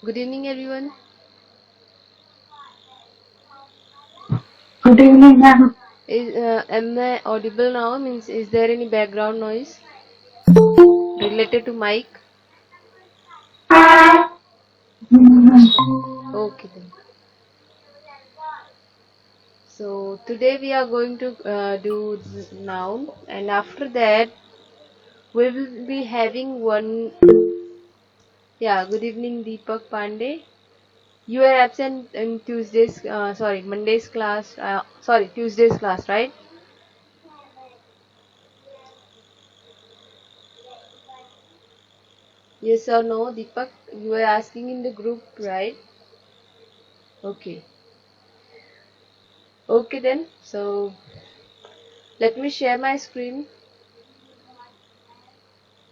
Good evening, everyone. Good evening, ma'am. Am I audible now? Means, is there any background noise related to mic? Okay then. So today we are going to do noun, and after that we will be having one. Yeah. Good evening, Deepak Pandey. You are absent in Monday's class. Tuesday's class, right? Yes or no, Deepak? You are asking in the group, right? Okay. Okay then. So let me share my screen.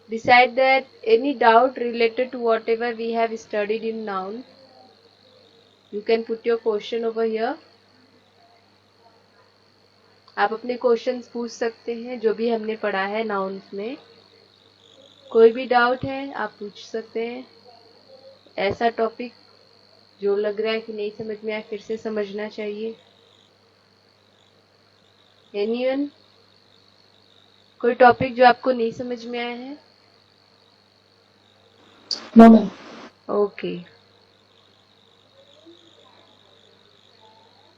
Beside that, any doubt related to whatever we have studied in noun, you can put your question over here. आप अपने questions पूछ सकते हैं जो भी हमने पढ़ा है नाउन्स में. कोई भी डाउट है आप पूछ सकते हैं. ऐसा टॉपिक जो लग रहा है कि नहीं समझ में आया, फिर से समझना चाहिए. एनीवन? कोई टॉपिक जो आपको नहीं समझ में आया है? No, ma'am. Okay.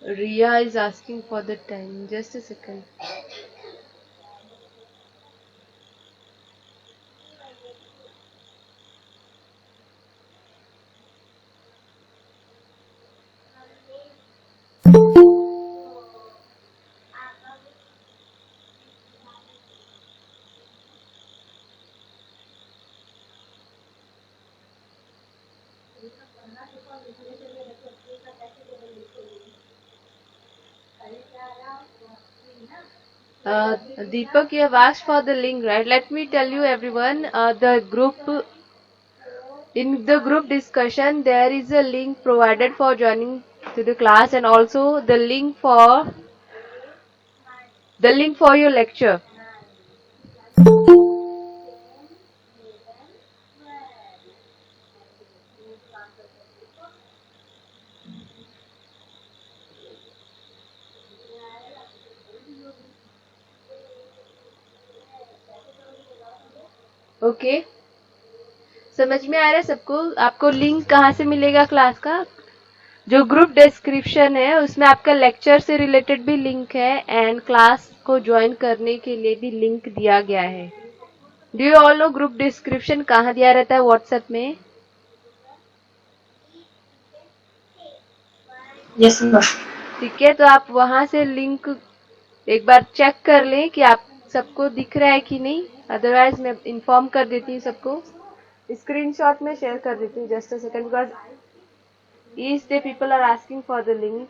Ria is asking for the time. Just a second. Deepak, you have asked for the link, right? Let me tell you, everyone. In the group discussion, there is a link provided for joining to the class, and also the link for your lecture. Okay. समझ में आ रहा है सबको? आपको link कहाँ से मिलेगा class का? जो ग्रुप डिस्क्रिप्शन है उसमें आपका लेक्चर से रिलेटेड भी लिंक है, एंड क्लास को ज्वाइन करने के लिए भी लिंक दिया गया है. Do you all know group description कहाँ दिया रहता है? व्हाट्सएप में. Yes, ma'am. ठीक है, तो आप वहां से लिंक एक बार चेक कर लें कि आप सबको दिख रहा है कि नहीं. अदरवाइज मैं इन्फॉर्म कर देती हूँ सबको. स्क्रीनशॉट में शेयर कर देती हूँ. Just a second, because each day people are asking for the link.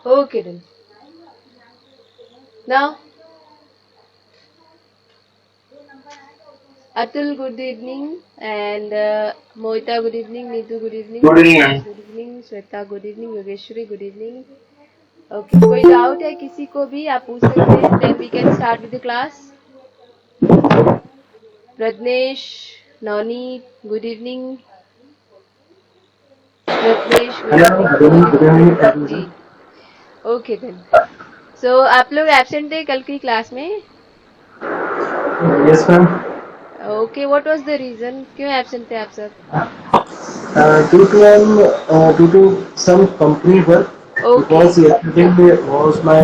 Okay then. Now, Atul, good evening, and Moita, good evening, Neetu, good evening, Good evening, ma'am. good evening, Shweta, good evening, Yogeshwari, good evening. Okay, कोई doubt है किसी को भी आप पूछ सकते हैं. Then we can start with the class. Pradnesh, Navneet, good evening. Pradnesh, good Hello, evening, good good evening, good evening. evening, ji. everyone. Okay then. So आप लोग एब्सेंट थे कल की क्लास में? Yes, ma'am. Okay, what was the reason? क्यों absent थे आप सब? Due to some company work, Okay, because yesterday was my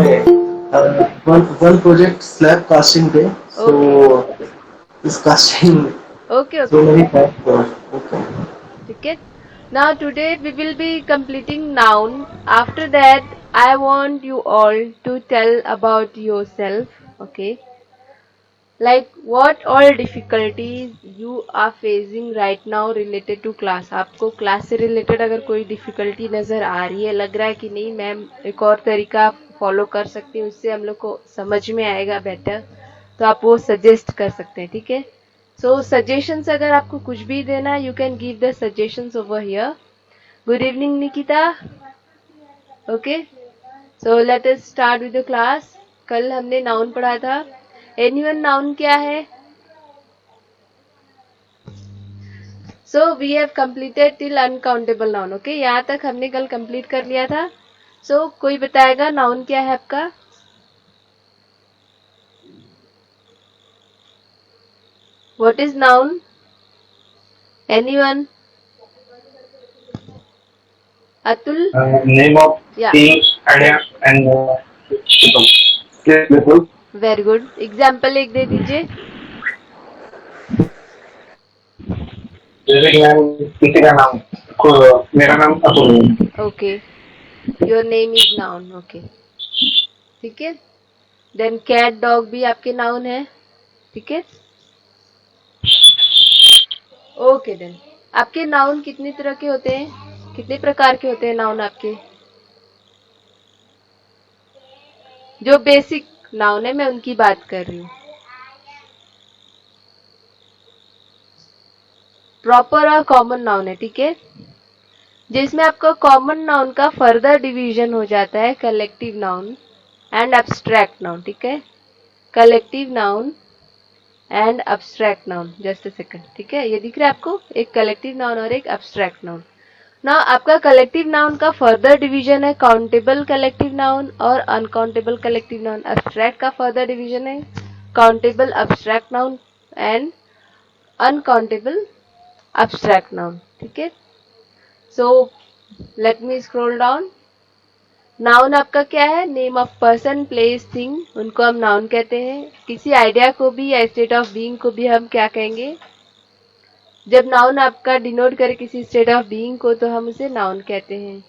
one project slab casting day, okay, so this casting okay, so okay. many times. Okay. ठीक है. Now today we will be completing noun. After that, I want you all to tell about yourself. Okay. Like what all difficulties you are facing right now related to class. आपको class से related अगर कोई difficulty नजर आ रही है, लग रहा है कि नहीं मैम एक और तरीका फॉलो कर सकती हूँ, उससे हम लोग को समझ में आएगा बेटर, तो आप वो सजेस्ट कर सकते हैं. ठीक है. सो सजेशंस अगर आपको कुछ भी देना, you can give the suggestions over here. Good evening Nikita. Okay, so let us start with the class. कल हमने नाउन पढ़ा था। एनीवन नाउन क्या है? So we have completed till uncountable noun. Okay, यहाँ तक हमने कल कंप्लीट कर लिया था। सो कोई बताएगा नाउन क्या है आपका? What is noun? Anyone? Atul? Name of या, thing and people. Yes, बिल्कुल। Very good. एग्जाम्पल एक दे दीजिए। जैसे कि मैम किसी का नाम मेरा नाम अतुल है। Okay, your name is noun. Okay, ठीक है। देन कैट डॉग भी आपके नाउन है, ठीक है। ओके देन, आपके नाउन कितनी तरह के होते हैं? कितने प्रकार के होते हैं नाउन आपके? जो बेसिक नाउन है मैं उनकी बात कर रही हूँ। प्रॉपर और कॉमन नाउन है, ठीक है, जिसमें आपका कॉमन नाउन का फर्दर डिवीजन हो जाता है collective noun and abstract noun, ठीक है। Collective noun and abstract noun, just a second, ठीक है। ये दिख रहा है आपको, एक कलेक्टिव नाउन और एक एब्स्ट्रैक्ट नाउन। ना आपका कलेक्टिव नाउन का फर्दर डिवीजन है काउंटेबल कलेक्टिव नाउन और अनकाउंटेबल कलेक्टिव नाउन। एब्स्ट्रैक्ट का फर्दर डिवीजन है countable abstract noun and uncountable abstract noun, ठीक है। So let me scroll down. Noun आपका क्या है? Name of person, place, thing, उनको हम नाउन कहते हैं। किसी आइडिया को भी या स्टेट ऑफ बीइंग को भी हम क्या कहेंगे? जब नाउन आपका डिनोट करे किसी स्टेट ऑफ बीइंग को तो हम उसे नाउन कहते हैं।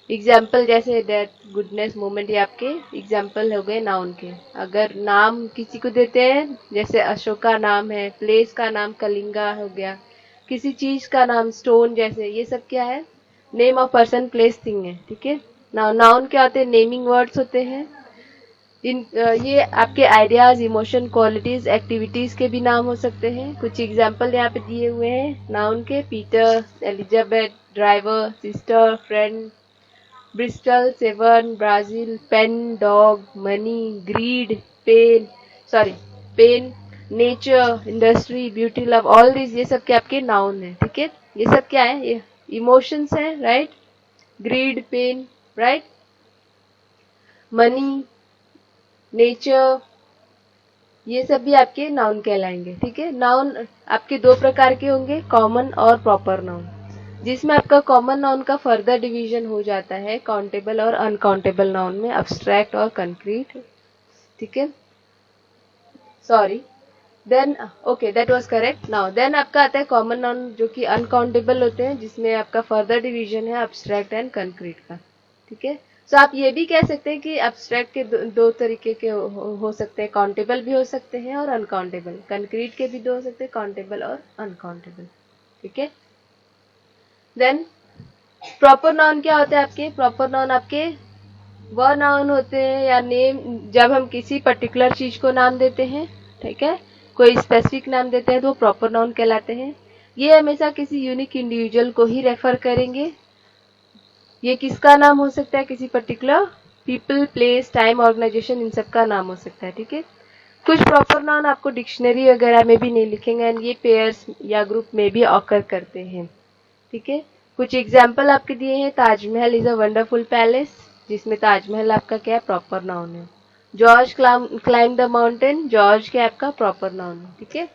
एग्जाम्पल जैसे डेथ, गुडनेस, मोमेंट, ये आपके एग्जाम्पल हो गए नाउन के। अगर नाम किसी को देते हैं, जैसे अशोका नाम है, प्लेस का नाम कलिंगा हो गया, किसी चीज का नाम स्टोन, जैसे ये सब क्या है? Name of person, place, thing है, ठीक है। नाउन क्या होते हैं? नेमिंग वर्ड्स होते हैं। ये आपके आइडियाज, इमोशन, क्वालिटीज, एक्टिविटीज के भी नाम हो सकते हैं। कुछ एग्जाम्पल यहाँ पे दिए हुए हैं नाउन के। Peter, Elizabeth, driver, sister, friend, Bristol, seven, Brazil, pen, dog, money, greed, pain, nature, industry, beauty, love, all this, ये सब के आपके नाउन है, ठीक है। ये सब क्या है? ये इमोशंस है, right. Greed, pain, right, money, nature, ये सब भी आपके नाउन कहलाएंगे, ठीक है। नाउन आपके दो प्रकार के होंगे, कॉमन और प्रॉपर नाउन, जिसमें आपका कॉमन नाउन का फर्दर डिवीजन हो जाता है काउंटेबल और अनकाउंटेबल नाउन में, अब्स्ट्रैक्ट और कंक्रीट, ठीक है। Sorry, then okay, that was correct. Now then आपका आता है कॉमन नाउन, जो कि अनकाउंटेबल होते हैं, जिसमें आपका फर्दर डिवीजन है अब्स्ट्रैक्ट एंड कंक्रीट का, ठीक है। सो आप ये भी कह सकते हैं कि अब्स्ट्रैक्ट के दो तरीके के हो सकते हैं, काउंटेबल भी हो सकते हैं और अनकाउंटेबल। कंक्रीट के भी दो हो सकते हैं, काउंटेबल और अनकाउंटेबल, ठीक है। देन प्रॉपर नाउन क्या होते हैं आपके? प्रॉपर नाउन आपके वह नाउन होते हैं या नेम, जब हम किसी पर्टिकुलर चीज को नाम देते हैं, ठीक है, कोई स्पेसिफिक नाम देते हैं तो वो प्रॉपर नाउन कहलाते हैं। ये हमेशा किसी यूनिक इंडिविजुअल को ही रेफर करेंगे। ये किसका नाम हो सकता है? किसी particular people, place, time, organisation, इन सब का नाम हो सकता है, ठीक है। कुछ प्रॉपर नाउन आपको डिक्शनरी वगैरह में भी नहीं लिखेंगे एंड ये पेयर्स या ग्रुप में भी ऑकर करते हैं, ठीक है। कुछ एग्जाम्पल आपके दिए हैं। Taj Mahal is a wonderful palace, जिसमें ताजमहल आपका क्या है? प्रॉपर नाउन है। George climb the mountain, George क्या आपका प्रॉपर नाउन है, ठीक है।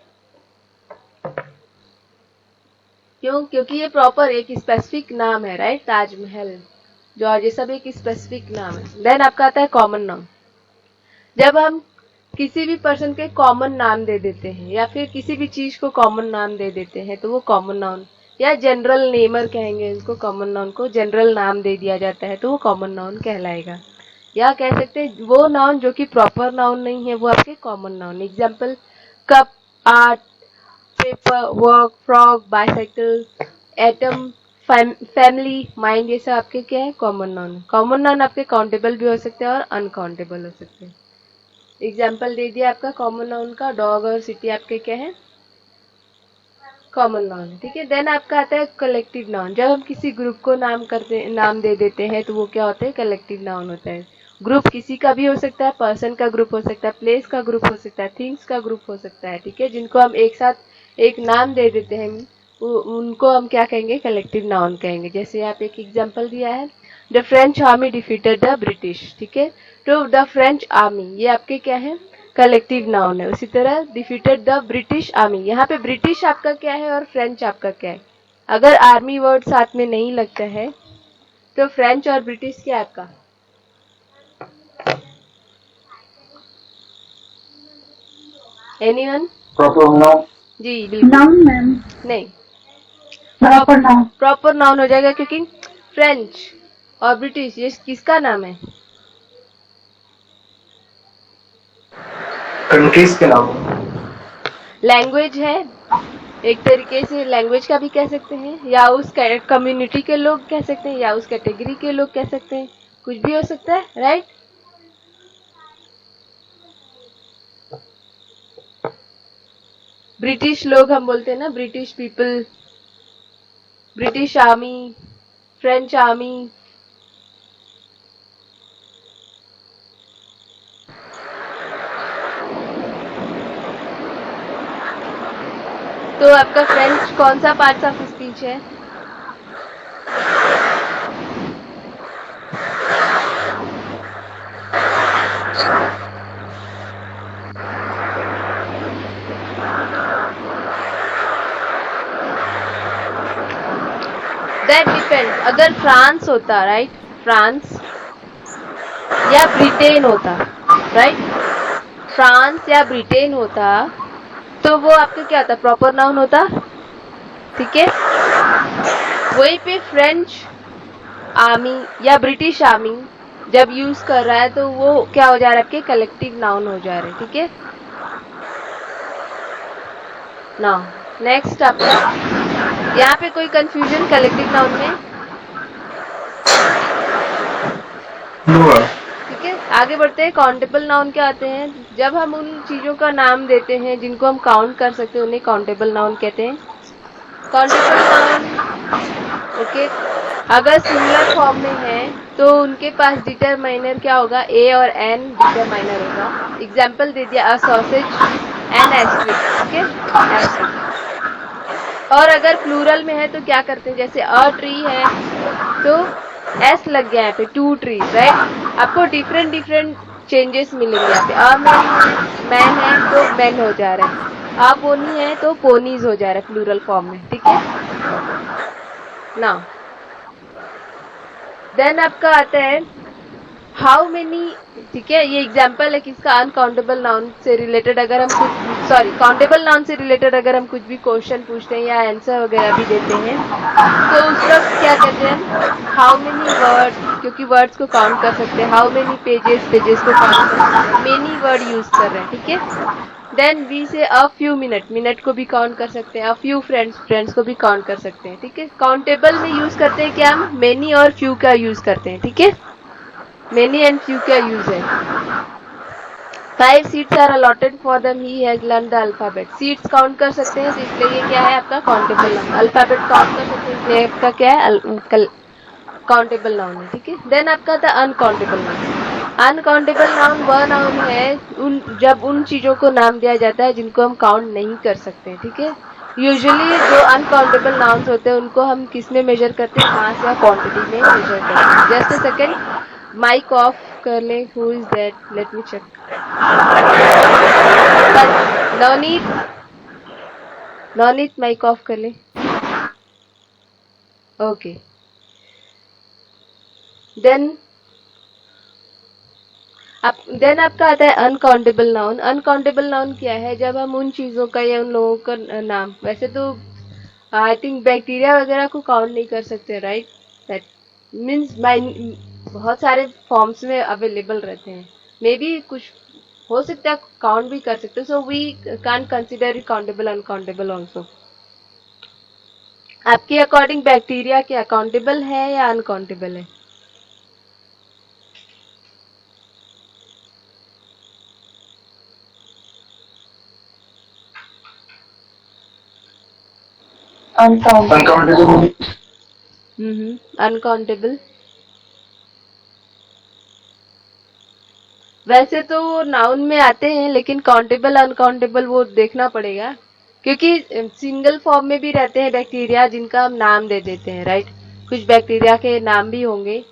क्यों? क्योंकि ये प्रॉपर एक स्पेसिफिक नाम है, राइट। ताजमहल, जॉर्ज, ये सब एक स्पेसिफिक नाम है। देन आपका आता है कॉमन नाउन। जब हम किसी भी पर्सन के कॉमन नाम दे देते हैं या फिर किसी भी चीज को कॉमन नाम दे देते हैं तो वो कॉमन नाउन, या जनरल नेमर कहेंगे इसको, कॉमन नाउन को जनरल नाम दे दिया जाता है तो वो कॉमन नाउन कहलाएगा। या कह सकते हैं वो नाउन जो कि प्रॉपर नाउन नहीं है वो आपके common noun. Example cup, art, paper, work, frog, bicycle, atom, family, mind, ये सब आपके क्या है? Common noun. कॉमन नाउन आपके काउंटेबल भी हो सकते हैं और अनकाउंटेबल हो सकते हैं। एग्जाम्पल दे दिया आपका कॉमन नाउन का। डॉग और सिटी आपके क्या है? कॉमन नाउन है, ठीक है। देन आपका आता है कलेक्टिव नाउन। जब हम किसी ग्रुप को नाम दे देते हैं तो वो क्या होता है, कलेक्टिव नाउन होता है। ग्रुप किसी का भी हो सकता है, पर्सन का ग्रुप हो सकता है, प्लेस का ग्रुप हो सकता है, थिंग्स का ग्रुप हो सकता है, ठीक है। जिनको हम एक साथ एक नाम दे देते हैं उनको हम क्या कहेंगे, कलेक्टिव नाउन कहेंगे। जैसे आप एक एग्जांपल दिया है, the French army defeated the British, ठीक है। तो द फ्रेंच आर्मी ये आपके क्या है, कलेक्टिव नाउन है। उसी तरह डिफीटेड द ब्रिटिश आर्मी, यहाँ पे ब्रिटिश आपका क्या है और फ्रेंच आपका क्या है। अगर आर्मी वर्ड साथ में नहीं लगता है तो फ्रेंच और ब्रिटिश क्या है आपका, एनीवन? Proper noun. जी बिल्कुल नाउन मैम, नहीं, प्रॉपर नाउन। प्रॉपर नाउन हो जाएगा क्योंकि फ्रेंच और ब्रिटिश ये किसका नाम है, कंट्रीज के नाम। लैंग्वेज है। एक तरीके से लैंग्वेज का भी कह सकते हैं, या उस कम्युनिटी के लोग कह सकते हैं, या उस कैटेगरी के लोग कह सकते हैं, कुछ भी हो सकता है, राइट। ब्रिटिश लोग हम बोलते हैं ना, British people, British army, French army. तो आपका फ्रेंच कौन सा पार्ट ऑफ स्पीच है, दैट डिपेंड्स। अगर फ्रांस होता, राइट, फ्रांस या ब्रिटेन होता, राइट, फ्रांस या ब्रिटेन होता तो वो आपका क्या होता, प्रॉपर नाउन होता, ठीक है। वहीं पे फ्रेंच आर्मी या ब्रिटिश आर्मी जब यूज कर रहा है तो वो क्या हो जा रहा है, आपके कलेक्टिव नाउन हो जा रहे हैं, ठीक है। नाउ नेक्स्ट आपका, यहाँ पे कोई कंफ्यूजन कलेक्टिव नाउन में, नो। ठीक है। आगे बढ़ते हैं, काउंटेबल नाउन क्या आते हैं। जब हम उन चीजों का नाम देते हैं जिनको हम काउंट कर सकते हैं उन्हें काउंटेबल नाउन कहते हैं। काउंटेबल नाउन, ओके, अगर सिंगुलर फॉर्म में है तो उनके पास डिटरमाइनर क्या होगा, ए और एन डिटरमाइनर होगा। एग्जाम्पल दे दिया, अ सॉसेज एन एस्ट्रिक, ठीक है, एस्ट्रिक। और अगर प्लूरल में है तो क्या करते हैं, जैसे अ ट्री है तो एस लग गया यहाँ पे, टू ट्रीज, राइट। आपको डिफरेंट डिफरेंट चेंजेस मिलेंगे यहाँ पे। अ मैन है तो मैन हो जा रहा है, अ पोनी है तो पोनीज हो जा रहा है प्लूरल फॉर्म में, ठीक है ना। देन आपका आता है हाउ मेनी, ठीक है। ये एग्जाम्पल है किसका, अनकाउंटेबल नाउन से रिलेटेड। अगर हम कुछ, सॉरी, काउंटेबल नाउन से रिलेटेड अगर हम कुछ भी क्वेश्चन पूछते हैं या आंसर वगैरह भी देते हैं तो उस वक्त क्या कहते हैं हम, हाउ मेनी वर्ड्स, क्योंकि वर्ड्स को काउंट कर सकते हैं। हाउ मेनी पेजेस, पेजेस को काउंट कर सकते हैं। मेनी वर्ड यूज कर रहे हैं, ठीक है। देन वी से अ फ्यू मिनट, मिनट को भी काउंट कर सकते हैं। अ फ्यू फ्रेंड्स, फ्रेंड्स को भी काउंट कर सकते हैं, ठीक है। काउंटेबल में यूज करते हैं क्या हम, मेनी और फ्यू का यूज करते हैं, ठीक है। मेनी एंड फ्यू क्या यूज है। 5 seats are allotted for them, he has learned the alphabet। Seats count कर सकते हैं तो इसलिए ये क्या है आपका काउंटेबल नाउन। अल्फाबेट काउंट कर सकते हैं इसलिए आपका क्या है, काउंटेबल नाउन है, ठीक है। देन आपका था अनकाउंटेबल नाउन। अनकाउंटेबल नाउन वह नाउन है जब उन चीजों को नाम दिया जाता है जिनको हम काउंट नहीं कर सकते, ठीक है। यूजुअली जो अनकाउंटेबल नाउन्स होते हैं उनको हम किस में मेजर करते हैं, मास या क्वांटिटी में मेजर करते हैं। Just a second, mike off कर ले, who is that, let me check. Navneet, Navneet mike off कर ले, ओके। देन देन आपका आता है अनकाउंटेबल नाउन। अनकाउंटेबल नाउन क्या है, जब हम उन चीजों का या उन लोगों का नाम, वैसे तो आई थिंक बैक्टीरिया वगैरह को काउंट नहीं कर सकते, राइट, दैट मीन्स बहुत सारे फॉर्म्स में अवेलेबल रहते हैं, मे बी कुछ हो सकता है काउंट भी कर सकते, so we can't consider it countable uncountable also. आपके अकॉर्डिंग बैक्टीरिया क्या काउंटेबल है या अनकाउंटेबल है। Uncountable, uncountable. वैसे तो नाउन में आते हैं, लेकिन काउंटेबल अनकाउंटेबल वो देखना पड़ेगा, क्योंकि सिंगल फॉर्म में भी रहते हैं बैक्टीरिया जिनका हम नाम दे देते हैं, राइट। कुछ बैक्टीरिया के नाम भी होंगे,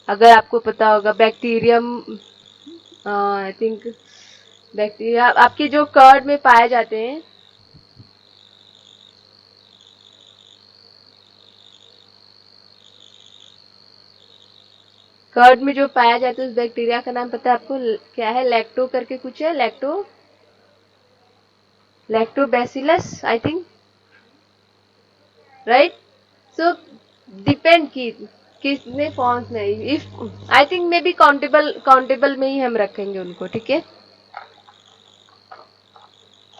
अगर आपको पता होगा। बैक्टीरियम, आई थिंक बैक्टीरिया आपके जो कर्ड में पाए जाते हैं, कर्ड में जो पाया जाता है उस बैक्टीरिया का नाम पता है आपको? क्या है? लैक्टो करके कुछ है, lactobacillus I think, right. So depend की किसने फॉर्म्स में, if I think may be countable में ही हम रखेंगे उनको, ठीक है।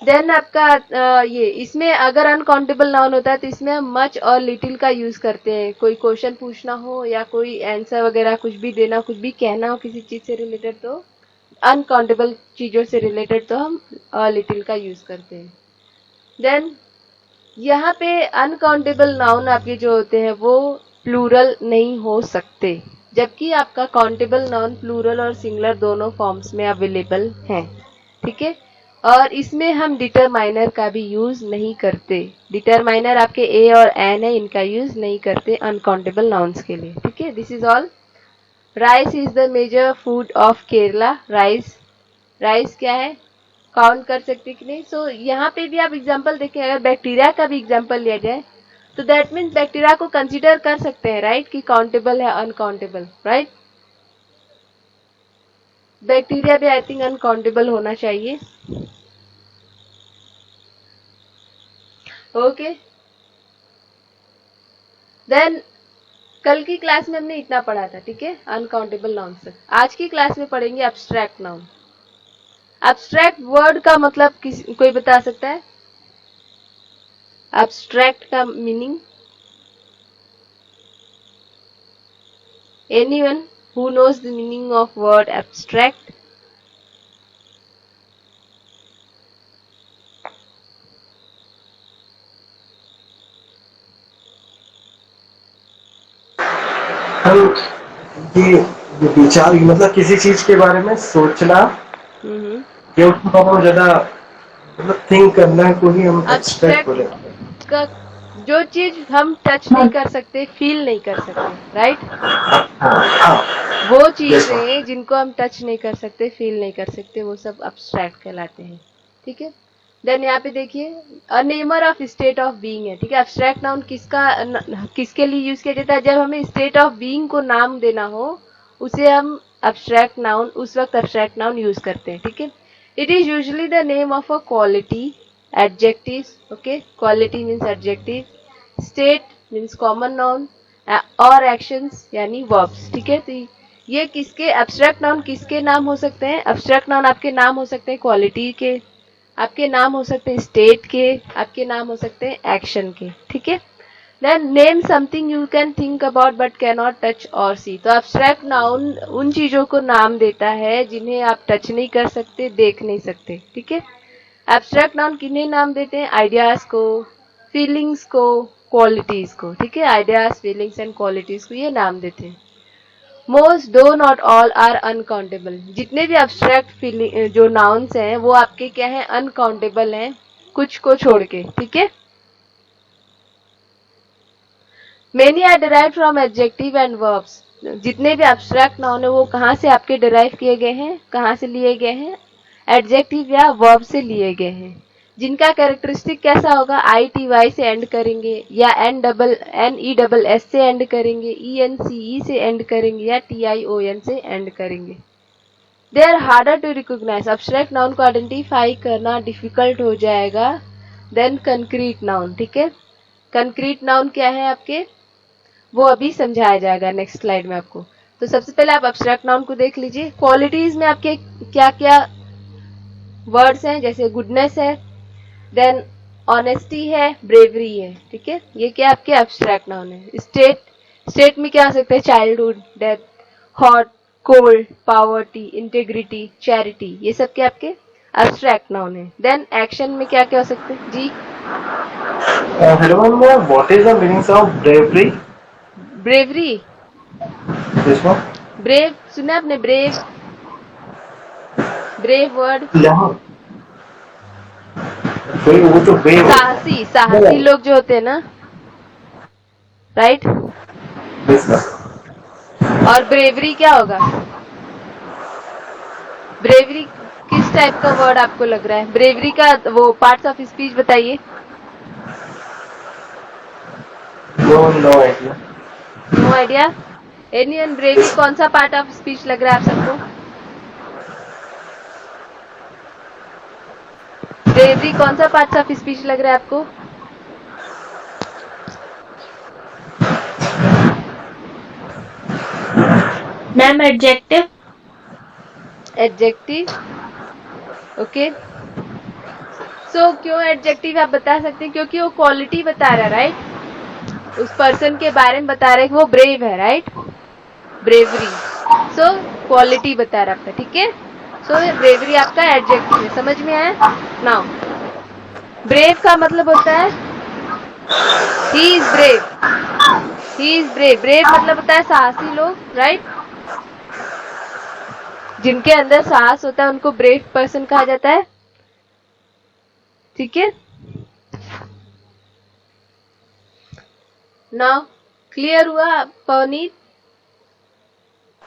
देन आपका ये इसमें अगर अनकाउंटेबल नाउन होता है तो इसमें हम मच और लिटिल का यूज करते हैं। कोई क्वेश्चन पूछना हो या कोई आंसर वगैरह कुछ भी देना, कुछ भी कहना हो किसी चीज से रिलेटेड, तो अनकाउंटेबल चीजों से रिलेटेड तो हम लिटिल का यूज करते हैं। देन यहाँ पे अनकाउंटेबल नाउन आपके जो होते हैं वो प्लूरल नहीं हो सकते, जबकि आपका काउंटेबल नाउन प्लूरल और सिंगुलर दोनों फॉर्म्स में अवेलेबल हैं, ठीक है। और इसमें हम डिटरमाइनर का भी यूज नहीं करते। डिटरमाइनर आपके ए और एन है, इनका यूज नहीं करते अनकाउंटेबल नाउन्स के लिए, ठीक है। This is all. Rice is the major food of Kerala. Rice क्या है? काउंट कर सकते कि नहीं? सो यहाँ पे भी आप एग्जांपल देखें, अगर बैक्टीरिया का भी एग्जांपल लिया जाए तो दैट मीन्स बैक्टीरिया को कंसीडर कर सकते हैं, राइट, कि काउंटेबल है अनकाउंटेबल, राइट। बैक्टीरिया भी आई थिंक अनकाउंटेबल होना चाहिए, ओके। देन कल की क्लास में हमने इतना पढ़ा था, ठीक है, अनकाउंटेबल नाउन से। आज की क्लास में पढ़ेंगे एब्स्ट्रैक्ट नाउन। एब्स्ट्रैक्ट वर्ड का मतलब कोई बता सकता है? एब्स्ट्रैक्ट का meaning? Anyone who knows the meaning of word abstract? हम ये विचार, मतलब किसी चीज के बारे में सोचना या उसके बारे में ज्यादा मतलब थिंक करना को ही हम एब्स्ट्रैक्ट बोले। का जो चीज हम टच नहीं कर सकते, फील नहीं कर सकते, राइट। वो चीजें जिनको हम टच नहीं कर सकते, फील नहीं कर सकते, वो सब एब्स्ट्रैक्ट कहलाते हैं, ठीक है। देन यहाँ पे देखिए a namer of state of being है, ठीक है। एब्स्ट्रैक्ट नाउन किसके लिए यूज किया जाता है? जब हमें स्टेट ऑफ बीइंग को नाम देना हो, उसे हम एब्स्ट्रैक्ट नाउन, उस वक्त एब्स्ट्रैक्ट नाउन यूज करते हैं, ठीक है। It is usually the name of a quality, adjectives, okay, quality means adjective, state means common noun, और actions यानी verbs, ठीक है। तो ये किसके एब्स्ट्रैक्ट नाउन किसके नाम हो सकते हैं? एब्स्ट्रैक्ट नाउन आपके नाम हो सकते हैं क्वालिटी के, आपके नाम हो सकते हैं स्टेट के, आपके नाम हो सकते हैं एक्शन के, ठीक है। Then name something you can think about but can not touch or see. तो एब्स्ट्रैक्ट नाउन उन चीजों को नाम देता है जिन्हें आप टच नहीं कर सकते, देख नहीं सकते, ठीक है। एब्स्ट्रैक्ट नाउन किन्हें नाम देते हैं? आइडियाज को, फीलिंग्स को, क्वालिटीज को, ठीक है। आइडियाज, फीलिंग्स एंड क्वालिटीज को ये नाम देते हैं। मोस्ट, दो, नॉट ऑल आर अनकाउंटेबल। जितने भी एब्स्ट्रैक्ट फीलिंग जो नाउन्स हैं वो आपके क्या हैं? अनकाउंटेबल हैं, कुछ को छोड़ के, ठीक है। Many are derive from adjective and verbs. जितने भी एब्स्ट्रैक्ट नाउन है वो कहाँ से आपके डिराइव किए गए हैं, कहाँ से लिए गए हैं? एडजेक्टिव या वर्ब से लिए गए हैं, जिनका कैरेक्टरिस्टिक कैसा होगा? आई टी वाई से एंड करेंगे, या एन ई डबल एस से एंड करेंगे, ई एन सी ई से एंड करेंगे, या टी आई ओ एन से एंड करेंगे। They are harder to recognise. Abstract noun को आइडेंटिफाई करना डिफिकल्ट हो जाएगा देन कंक्रीट नाउन, ठीक है। कंक्रीट नाउन क्या है आपके? वो अभी समझाया जाएगा नेक्स्ट स्लाइड में आपको। तो सबसे पहले आप एब्स्ट्रैक्ट नाउन को देख लीजिए। क्वालिटीज में आपके क्या क्या वर्ड्स हैं? जैसे गुडनेस है, देन ऑनेस्टी है, ब्रेवरी है, ठीक है। ये क्या आपके एब्स्ट्रैक्ट नाउन है। स्टेट में क्या हो सकता है? Childhood, death, hot, cold, poverty, integrity, charity, ये सब क्या आपके एब्स्ट्रैक्ट नाउन है। देन एक्शन में क्या क्या हो सकते हैं जी? Hello ma'am, what is the meaning of bravery? Bravery, yes ma'am. Brave सुना आपने? ब्रेव, ब्रेव वर्ड, यहाँ वो तो ब्रेव होता है। साहसी, साहसी लोग जो होते हैं ना, राइट? Yes ma'am. और ब्रेवरी क्या होगा? ब्रेवरी किस टाइप का वर्ड आपको लग रहा है? ब्रेवरी का वो पार्ट्स ऑफ स्पीच बताइए। No idea. No idea? Anyone, bravery कौन सा पार्ट ऑफ स्पीच लग रहा है आप सबको? ब्रेवरी कौन सा पार्ट ऑफ स्पीच लग रहा है आपको? Ma'am adjective. Adjective, okay. So क्यों एडजेक्टिव आप बता सकते हैं? क्योंकि वो क्वालिटी बता रहा है, राइट? उस पर्सन के बारे में बता रहा है कि वो ब्रेव है, राइट? ब्रेवरी, सो क्वालिटी बता रहा है आपका, ठीक है? सो ब्रेवरी आपका एडजेक्टिव है, समझ में आया? नाउ ब्रेव का मतलब होता है he is brave, he is brave. Brave मतलब होता है साहसी लोग, राइट? जिनके अंदर साहस होता है उनको ब्रेव पर्सन कहा जाता है, ठीक है? नाउ क्लियर हुआ Pavneet?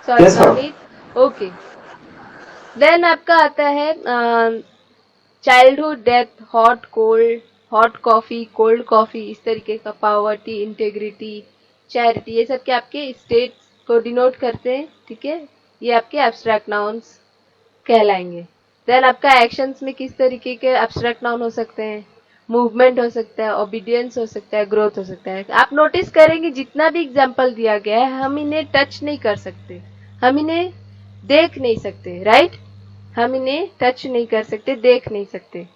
Sorry Yes, ma'am. Navneet, okay. Then आपका आता है childhood death, hot cold, hot coffee, cold coffee, इस तरीके का, पावर्टी, इंटेग्रिटी, चैरिटी, ये सब के आपके स्टेट्स को डिनोट करते हैं, ठीक है? ये आपके एब्स्ट्रैक्ट नाउन्स कहलाएंगे। देन आपका एक्शंस में किस तरीके के एब्स्ट्रैक्ट नाउन हो सकते हैं? मूवमेंट हो सकता है, ओबीडियंस हो सकता है, ग्रोथ हो सकता है। आप नोटिस करेंगे जितना भी एग्जाम्पल दिया गया है हम इन्हें टच नहीं कर सकते, हम इन्हें देख नहीं सकते, राइट? हम इन्हें टच नहीं कर सकते, देख नहीं सकते,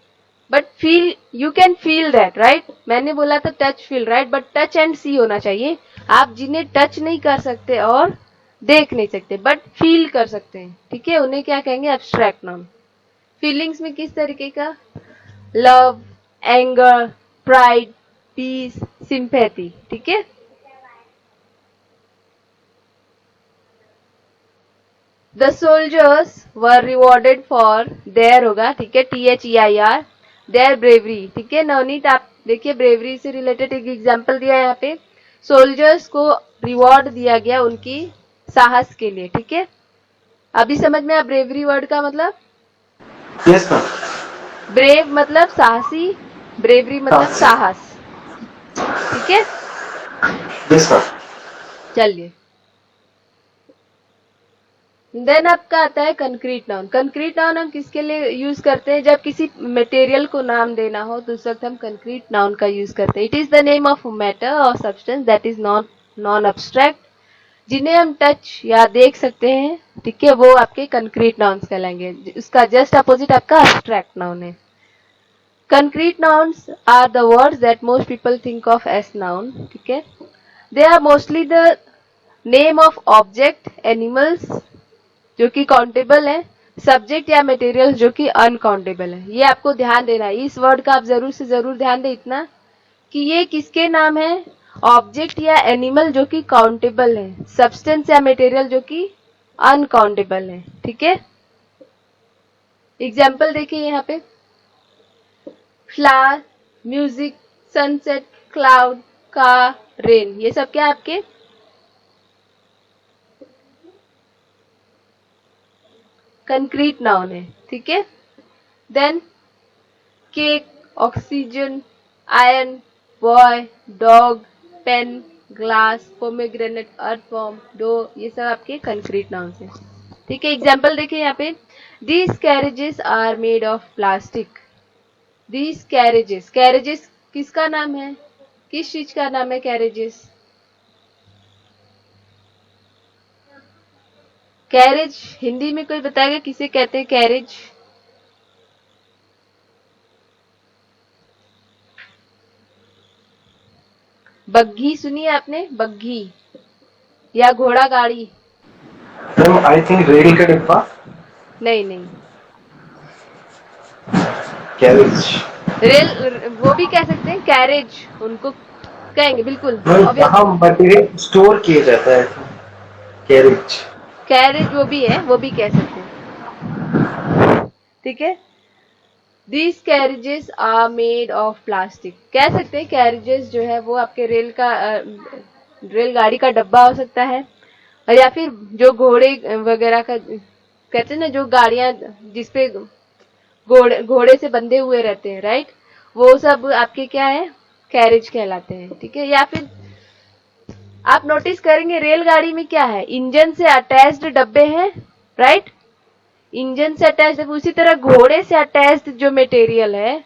but feel, you can feel that, right? मैंने बोला था touch feel, right? But touch and see होना चाहिए। आप जिन्हें टच नहीं कर सकते और देख नहीं सकते बट फील कर सकते हैं, ठीक है, उन्हें क्या कहेंगे? Abstract noun. फीलिंग्स में किस तरीके का? Love, anger, pride, peace, sympathy, ठीक है? The soldiers were rewarded for their, होगा, ठीक है, THEIR, देयर ब्रेवरी, ठीक है? नवनीत आप देखिए, ब्रेवरी से रिलेटेड एक एग्जांपल दिया है यहाँ पे। सोल्जर्स को रिवॉर्ड दिया गया उनकी साहस के लिए, ठीक है? अभी समझ में आया ब्रेवरी वर्ड का मतलब? Yes ma'am. ब्रेव मतलब साहसी, ब्रेवरी मतलब साहस, ठीक है? Yes ma'am. चलिए, देन आपका आता है कंक्रीट नाउन। कंक्रीट नाउन हम किसके लिए यूज करते हैं? जब किसी मटेरियल को नाम देना हो तो उस वक्त हम कंक्रीट नाउन का यूज करते हैं। It is the name of matter और substance that is non abstract, जिन्हें हम टच या देख सकते हैं, ठीक है, वो आपके कंक्रीट नाउन्स कहलाएंगे। उसका जस्ट अपोजिट आपका अब्स्ट्रैक्ट नाउन है। Concrete nouns are the words that most people think of as noun, ठीक है? They are mostly the name of object, animals जो कि काउंटेबल है, सब्जेक्ट या मटेरियल जो कि अनकाउंटेबल है। ये आपको ध्यान देना है, इस वर्ड का आप जरूर से जरूर ध्यान दें इतना कि ये किसके नाम है? ऑब्जेक्ट या एनिमल जो कि काउंटेबल है, सब्सटेंस या मटेरियल जो कि अनकाउंटेबल है, ठीक है? एग्जाम्पल देखिए यहाँ पे, flower, music, sunset, cloud, car, rain, ये सब क्या आपके कंक्रीट नाउन है, ठीक है? Then cake, oxygen, iron, boy, dog, pen, glass, pomegranate, earthworm, dough, ये सब आपके कंक्रीट नाउन्स हैं, ठीक है? एग्जाम्पल देखिए यहाँ पे, these carriages are made of plastic. These carriages, carriages किसका नाम है? किस चीज का नाम है कैरेजेस? कैरेज हिंदी में कोई बताएगा किसे कहते हैं कैरेज? बग्घी सुनी है आपने? बग्घी या घोड़ा गाड़ी? मैम आई थिंक रेल का डिब्बा। नहीं नहीं, कैरेज। रेल वो भी कह सकते हैं, कैरेज उनको कहेंगे बिल्कुल। जहाँ मटेरियल स्टोर किया जाता है, कैरेज। कैरेज वो भी है, वो भी कह सकते हैं, ठीक है। These carriages are made of plastic. कह सकते हैं कैरेजेस जो है वो आपके रेलगाड़ी का डब्बा हो सकता है, और या फिर जो घोड़े वगैरह का कहते हैं ना, जो गाड़ियां जिसपे घोड़े से बंधे हुए रहते हैं, राइट, वो सब आपके क्या है, कैरेज कहलाते हैं, ठीक है। या फिर आप नोटिस करेंगे रेलगाड़ी में क्या है, इंजन से अटैच्ड डब्बे हैं, राइट, इंजन से अटैच्ड। उसी तरह घोड़े से अटैच्ड जो मटेरियल है,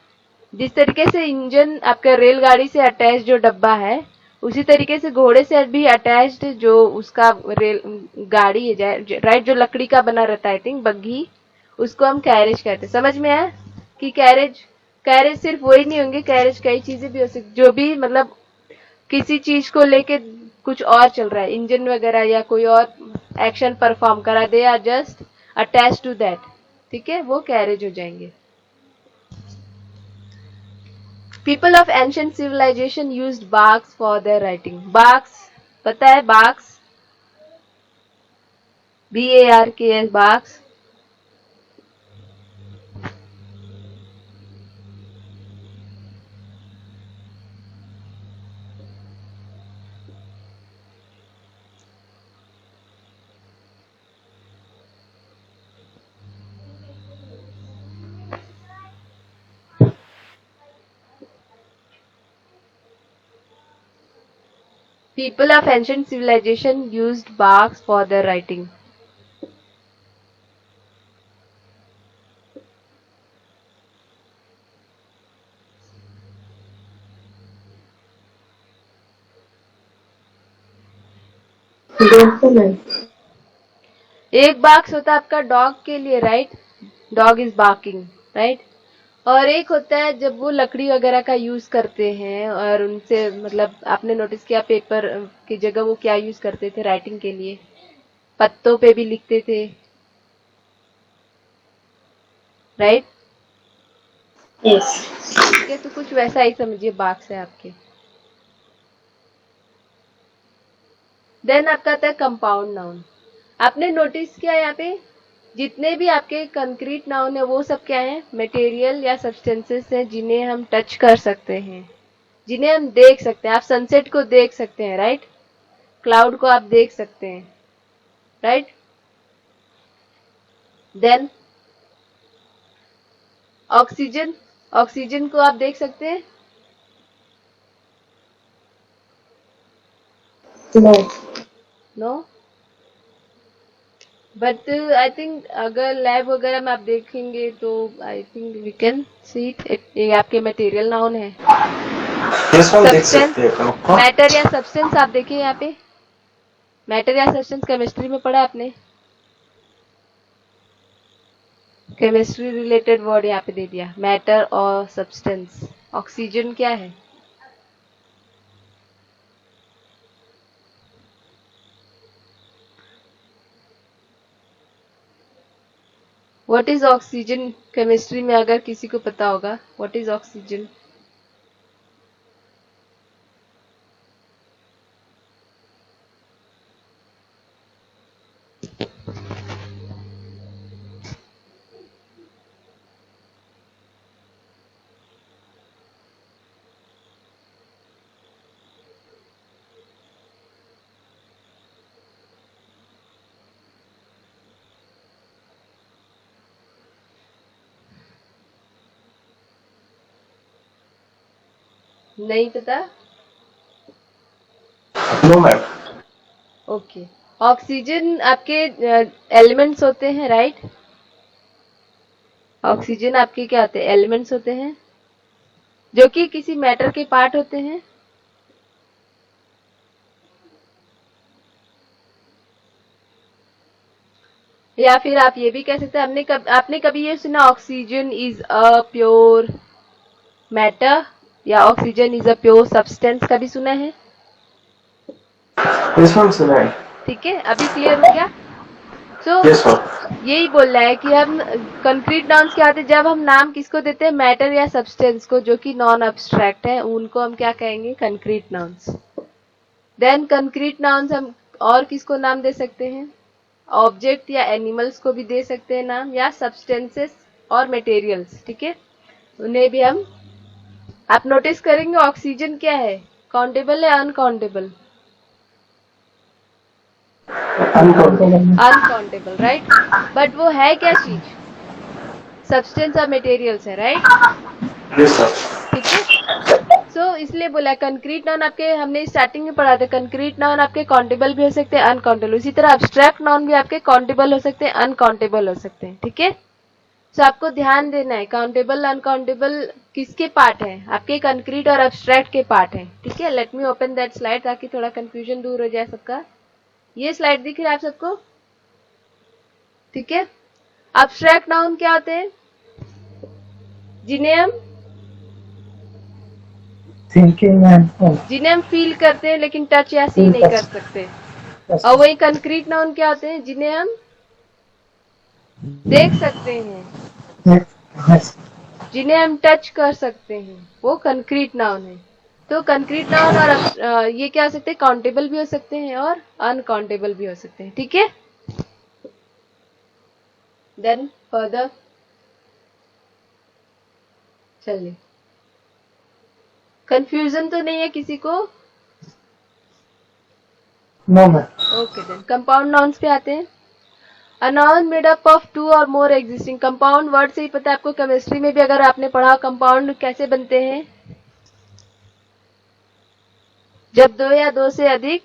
जिस तरीके से इंजन आपका रेलगाड़ी से अटैच्ड जो डब्बा है, उसी तरीके से घोड़े से भी अटैच्ड जो उसका रेल गाड़ी है, राइट, जो लकड़ी का बना रहता है, आई थिंक बग्घी, उसको हम कैरेज कहते हैं। समझ में आया कि कैरेज कैरेज सिर्फ वही नहीं होंगे, कैरेज कई चीजें भी हो सकती, जो भी मतलब किसी चीज को लेके कुछ और चल रहा है, इंजन वगैरह या कोई और एक्शन परफॉर्म करा, they are just attach to that, ठीक है, वो कैरेज हो जाएंगे। People of ancient civilisation used barks for their writing. Barks पता है, barks, BARKS, barks. People of ancient civilization used barks for their writing. एक box होता है आपका डॉग के लिए, right, dog is barking, right. और एक होता है जब वो लकड़ी वगैरह का यूज करते हैं, और उनसे मतलब आपने नोटिस किया पेपर की जगह वो क्या यूज करते थे राइटिंग के लिए, पत्तों पे भी लिखते थे, राइट। Yes. ठीक है, तो कुछ वैसा ही समझिए बाक्स है आपके। देन आपका आता है कंपाउंड नाउन। आपने नोटिस किया यहाँ पे जितने भी आपके कंक्रीट नाउन है वो सब क्या है, मटेरियल या सब्सटेंसेस हैं जिन्हें हम टच कर सकते हैं, जिन्हें हम देख सकते हैं। आप सनसेट को देख सकते हैं, राइट, क्लाउड को आप देख सकते हैं, राइट। देन ऑक्सीजन, ऑक्सीजन को आप देख सकते हैं, No. No, but I think अगर लैब वगैरह में आप देखेंगे तो I think we can see it, ये आपके मटेरियल नाउन है। यस मैम, देख सब्सटेंस, सकते हैं। मैटर या सब्सटेंस आप देखिए यहाँ पे, मैटर या सब्सटेंस केमिस्ट्री में पढ़ा आपने, केमिस्ट्री रिलेटेड वर्ड यहाँ पे दे दिया, मैटर और सब्सटेंस। ऑक्सीजन क्या है, व्हाट इज ऑक्सीजन, केमिस्ट्री में अगर किसी को पता होगा व्हाट इज ऑक्सीजन। नहीं पता, नो मैम। ओके। ऑक्सीजन आपके एलिमेंट्स होते हैं, राइट, ऑक्सीजन आपके क्या होते हैं, एलिमेंट्स होते हैं जो कि किसी मैटर के पार्ट होते हैं। या फिर आप ये भी कह सकते हैं, आपने कभी ये सुना oxygen is a pure matter या oxygen is a pure substance, कभी सुना है? यस मैम, सुना है। ठीक है, अभी क्लियर हो गया। So yes sir. यही बोल रहा है कि हम कंक्रीट नाउन्स क्या होते हैं, जब हम नाम किसको देते हैं, मैटर या सब्सटेंस को, जो कि नॉन अब्स्ट्रैक्ट है, उनको हम क्या कहेंगे, concrete nouns. Then concrete nouns हम और किसको नाम दे सकते हैं, ऑब्जेक्ट या एनिमल्स को भी दे सकते हैं नाम, या सब्सटेंसेस और मटेरियल्स, ठीक है, उन्हें भी हम। आप नोटिस करेंगे ऑक्सीजन क्या है, काउंटेबल है अनकाउंटेबल, अनकाउंटेबल, राइट। बट वो है क्या चीज, सब्सटेंस और मटेरियल्स है, राइट। Yes sir. ठीक है, सो इसलिए बोला कंक्रीट नाउन आपके, हमने स्टार्टिंग में पढ़ा था, कंक्रीट नाउन आपके काउंटेबल भी हो सकते हैं अनकाउंटेबल, उसी तरह अब्स्ट्रैक्ट नाउन भी आपके काउंटेबल हो सकते हैं अनकाउंटेबल हो सकते हैं, ठीक है। सो आपको ध्यान देना है काउंटेबल अनकाउंटेबल किसके पार्ट है, आपके कंक्रीट और अब्स्ट्रैक्ट के पार्ट है, ठीक है। Late me open that slide ताकि थोड़ा कंफ्यूजन दूर हो जाए सबका। ये स्लाइड दिख रहा है आप सबको, ठीक है। अब्स्ट्रैक्ट नाउन क्या होते हैं, जिन्हें हम जिन्हें हम फील करते हैं लेकिन टच या सी नहीं कर सकते। और वही कंक्रीट नाउन क्या होते हैं, जिन्हें हम देख सकते हैं, जिन्हें हम टच कर सकते हैं, वो कंक्रीट नाउन है। तो कंक्रीट नाउन और ये क्या हो सकते हैं, काउंटेबल भी हो सकते हैं और अनकाउंटेबल भी हो सकते हैं, ठीक है। देन फर्दर चलिए, कंफ्यूजन तो नहीं है किसी को, no ma'am. Okay then compound nouns पे आते हैं। A noun made up of two or more existing, compound word से ही पता है आपको, केमिस्ट्री में भी अगर आपने पढ़ा कंपाउंड कैसे बनते हैं, जब दो या दो से अधिक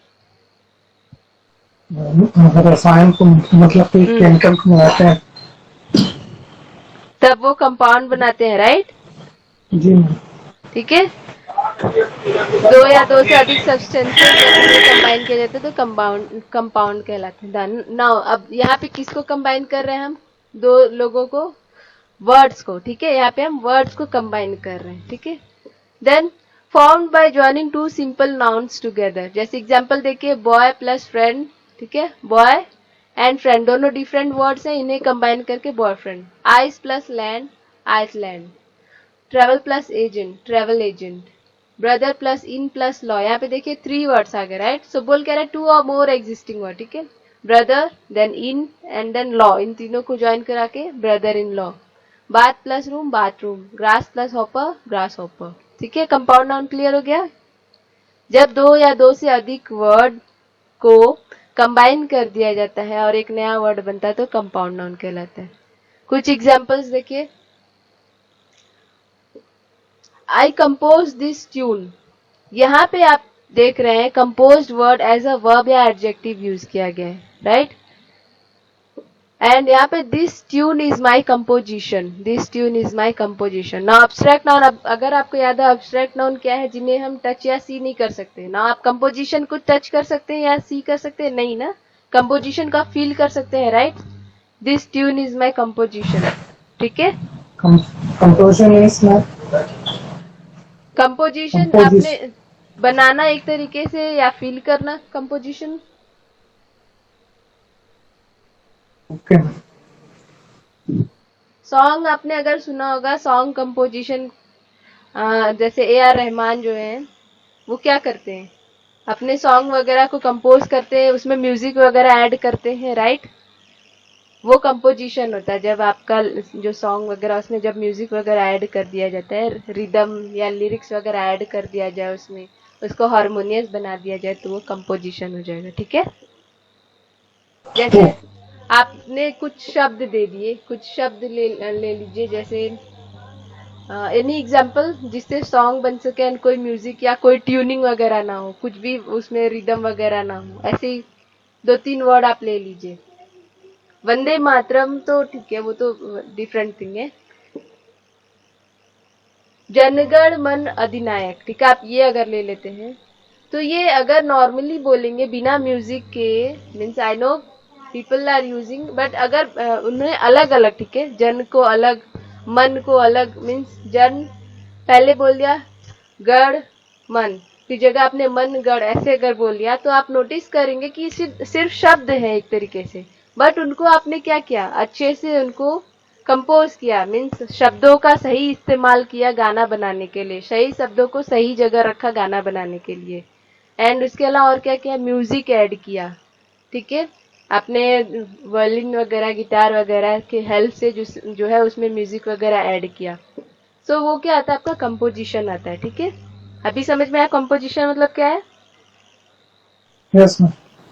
रसायन को मतलब कि केमिकल को मिलाते हैं, तब वो कंपाउंड बनाते हैं, राइट। जी मैम। ठीक है, दो या दो से अधिक सब्सटेंसेस जब उन्हें कंबाइन किया जाता है तो कंपाउंड कहलाते हैं। नाउ अब यहाँ पे किसको कंबाइन कर रहे हैं हम, दो लोगों को, वर्ड्स को, ठीक है, यहाँ पे हम वर्ड्स को कंबाइन कर रहे हैं, ठीक है। Then formed by joining two simple nouns together, जैसे एग्जांपल देखिए, बॉय प्लस फ्रेंड, ठीक है, बॉय एंड फ्रेंड दोनों डिफरेंट वर्ड्स हैं, इन्हें कंबाइन करके बॉयफ्रेंड। आइस plus land, Iceland. Travel plus agent, travel agent. Brother plus in plus law, यहाँ पे देखिए 3 वर्ड्स आ गए, राइट। सो बोल कह रहे हैं 2 और मोर एग्जिस्टिंग वर्ड, ठीक है, brother then in and then law, इन तीनों को ज्वाइन करा के brother in law. Bath plus room, bathroom. Grass plus hopper, grass hopper, ठीक है। कंपाउंड नाउन क्लियर हो गया। जब दो या दो से अधिक वर्ड को कंबाइन कर दिया जाता है और एक नया वर्ड बनता है तो कंपाउंड नाउन कहलाता है। कुछ एग्जांपल्स देखिए, आई कंपोज दिस ट्यून, यहाँ पे आप देख रहे हैं composed word as a verb या एडजेक्टिव यूज किया गया है, राइट। एंड यहाँ पे this tune is my composition, this tune is my composition. ना अब्स्ट्रैक्ट नाउन, अगर आपको याद है अब्स्ट्रैक्ट नाउन क्या है, जिन्हें हम टच या सी नहीं कर सकते ना। आप कंपोजिशन को टच कर सकते हैं या सी कर सकते हैं, नहीं ना, कंपोजिशन का फील कर सकते हैं, right. This tune is my composition, ठीक है। कंपोजिशन इज कंपोजिशन आपने बनाना एक तरीके से या फील करना, कंपोजिशन। ओके। सॉन्ग आपने अगर सुना होगा, सॉन्ग कंपोजिशन, जैसे AR रहमान जो है वो क्या करते हैं, अपने सॉन्ग वगैरह को कंपोज करते हैं, उसमें म्यूजिक वगैरह ऐड करते हैं, राइट। वो कंपोजिशन होता है, जब आपका जो सॉन्ग वगैरह उसमें जब म्यूजिक वगैरह ऐड कर दिया जाता है, रिदम या लिरिक्स वगैरह ऐड कर दिया जाए, उसमें उसको हारमोनियस बना दिया जाए, तो वो कंपोजिशन हो जाएगा, ठीक है। जैसे आपने कुछ शब्द दे दिए, कुछ शब्द ले लीजिए, जैसे एनी एग्जाम्पल जिससे सॉन्ग बन सके एंड कोई म्यूजिक या कोई ट्यूनिंग वगैरह ना हो, कुछ भी उसमें रिदम वगैरह ना हो, ऐसे ही 2-3 वर्ड आप ले लीजिए। वंदे मातरम तो ठीक है, वो तो डिफरेंट थिंग है। जनगण मन अधिनायक, ठीक है, आप ये अगर ले लेते हैं तो ये अगर नॉर्मली बोलेंगे बिना म्यूजिक के, means I know people are using, but अगर उन्हें अलग अलग, ठीक है, जन को अलग, मन को अलग, मीन्स जन पहले बोल दिया, गढ़ मन, फिर जगह आपने मन गढ़ ऐसे अगर बोल दिया, तो आप नोटिस करेंगे कि सिर्फ शब्द है एक तरीके से, बट उनको आपने क्या किया, अच्छे से उनको कंपोज किया, मीन्स शब्दों का सही इस्तेमाल किया गाना बनाने के लिए, सही शब्दों को सही जगह रखा गाना बनाने के लिए। एंड उसके अलावा और क्या किया, म्यूजिक ऐड किया, ठीक है, आपने वायलिन वगैरह गिटार वगैरह के हेल्प से जो है उसमें म्यूजिक वगैरह ऐड किया। सो वो क्या आता है, आपका कंपोजिशन आता है, ठीक है। अभी समझ में आया कंपोजिशन मतलब क्या है, यस मैम।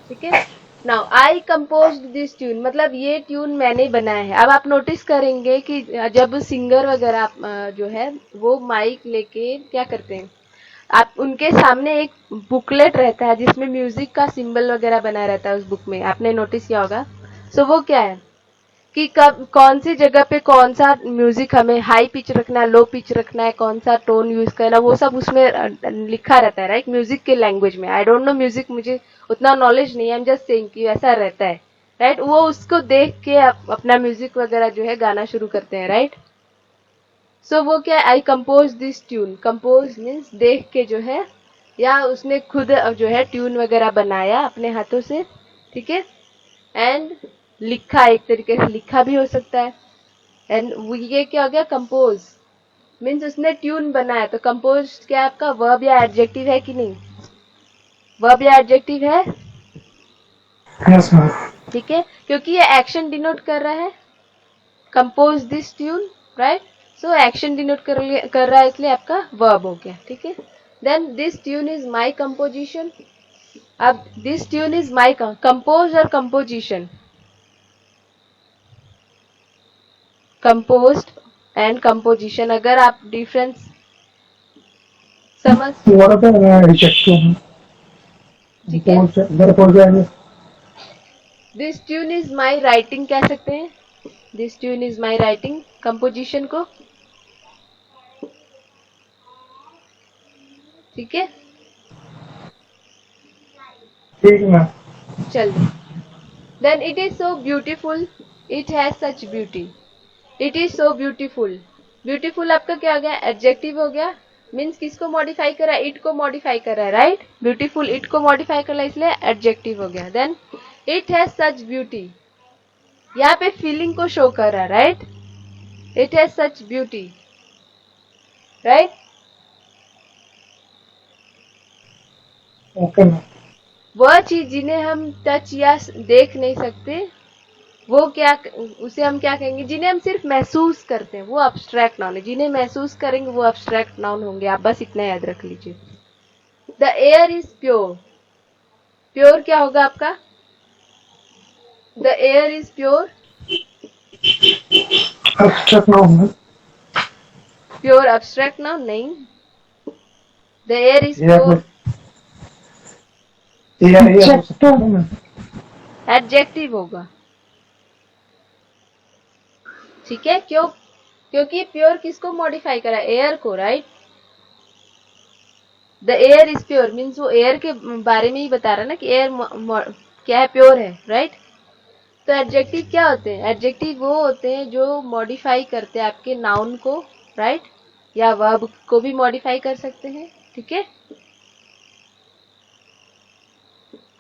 ठीक है। Now I compose this tune, मतलब ये ट्यून मैंने बनाया है। अब आप नोटिस करेंगे कि जब सिंगर वगैरह जो है वो माइक लेके क्या करते हैं, आप उनके सामने एक बुकलेट रहता है जिसमें म्यूजिक का सिंबल वगैरह बना रहता है उस बुक में, आपने नोटिस किया होगा। सो वो क्या है कि कब कौन सी जगह पे कौन सा म्यूजिक हमें हाई पिच रखना है, लो पिच रखना है, कौन सा टोन यूज करना, वो सब उसमें लिखा रहता है, राइट, म्यूजिक के लैंग्वेज में। आई डोंट नो म्यूजिक, मुझे उतना नॉलेज नहीं है, आई एम जस्ट सेइंग कि ऐसा रहता है, राइट। वो उसको देख के अपना म्यूजिक वगैरह जो है गाना शुरू करते हैं, राइट। सो वो क्या, आई compose this tune, compose means देख के जो है, या उसने खुद जो है ट्यून वगैरह बनाया अपने हाथों से, ठीक है। एंड लिखा, एक तरीके से लिखा भी हो सकता है। एंड ये क्या हो गया, कंपोज मीन्स उसने ट्यून बनाया। तो कंपोज क्या है आपका, वर्ब या एडजेक्टिव है कि नहीं, वर्ब या एडजेक्टिव है, यस मैम। ठीक है, क्योंकि ये एक्शन डिनोट कर रहा है, compose this tune, right. So action denote कर रहा है, इसलिए आपका वर्ब हो गया, ठीक है। Then this tune is my composition. अब this tune is my, compose और कंपोजिशन, कंपोज्ड एंड कंपोजिशन, अगर आप डिफरेंस समझ, What are the adjectives? ठीक है। Composed, this tune is my writing कह सकते हैं, this tune is my writing composition को, ठीक है। ठीक है मैम। चलिए, then it is so beautiful, it has such beauty, it is so beautiful, beautiful आपका क्या हो गया, एडजेक्टिव हो गया, मीन्स किसको मॉडिफाई करा है, इट को मॉडिफाई करा है, राइट। ब्यूटीफुल इट को मॉडिफाई करा है, इसलिए एडजेक्टिव हो गया। Then it has such beauty, यहाँ पे फीलिंग को शो कर रहा है, right, it has such beauty, right. Okay ma'am. वह चीज जिन्हें हम टच या देख नहीं सकते, वो क्या, उसे हम क्या कहेंगे, जिन्हें हम सिर्फ महसूस करते हैं, वो अब्स्ट्रैक्ट नाउन है। जिन्हें महसूस करेंगे वो अब्स्ट्रैक्ट नाउन होंगे, आप बस इतना याद रख लीजिए। The air is pure, pure क्या होगा आपका, the air is pure, Abstract noun है। प्योर अब्स्ट्रैक्ट नाउन नहीं, द एयर इज ये प्योर हो सकता है मैम। एडजेक्टिव होगा, ठीक है। क्यों, क्योंकि प्योर किसको मॉडिफाई करा, एयर को, right. The air is pure means वो एयर के बारे में ही बता रहा है ना कि एयर क्या है, प्योर है, राइट। तो एडजेक्टिव क्या होते हैं, एडजेक्टिव वो होते हैं जो मॉडिफाई करते हैं आपके नाउन को, राइट, या वर्ब को भी मॉडिफाई कर सकते हैं, ठीक है।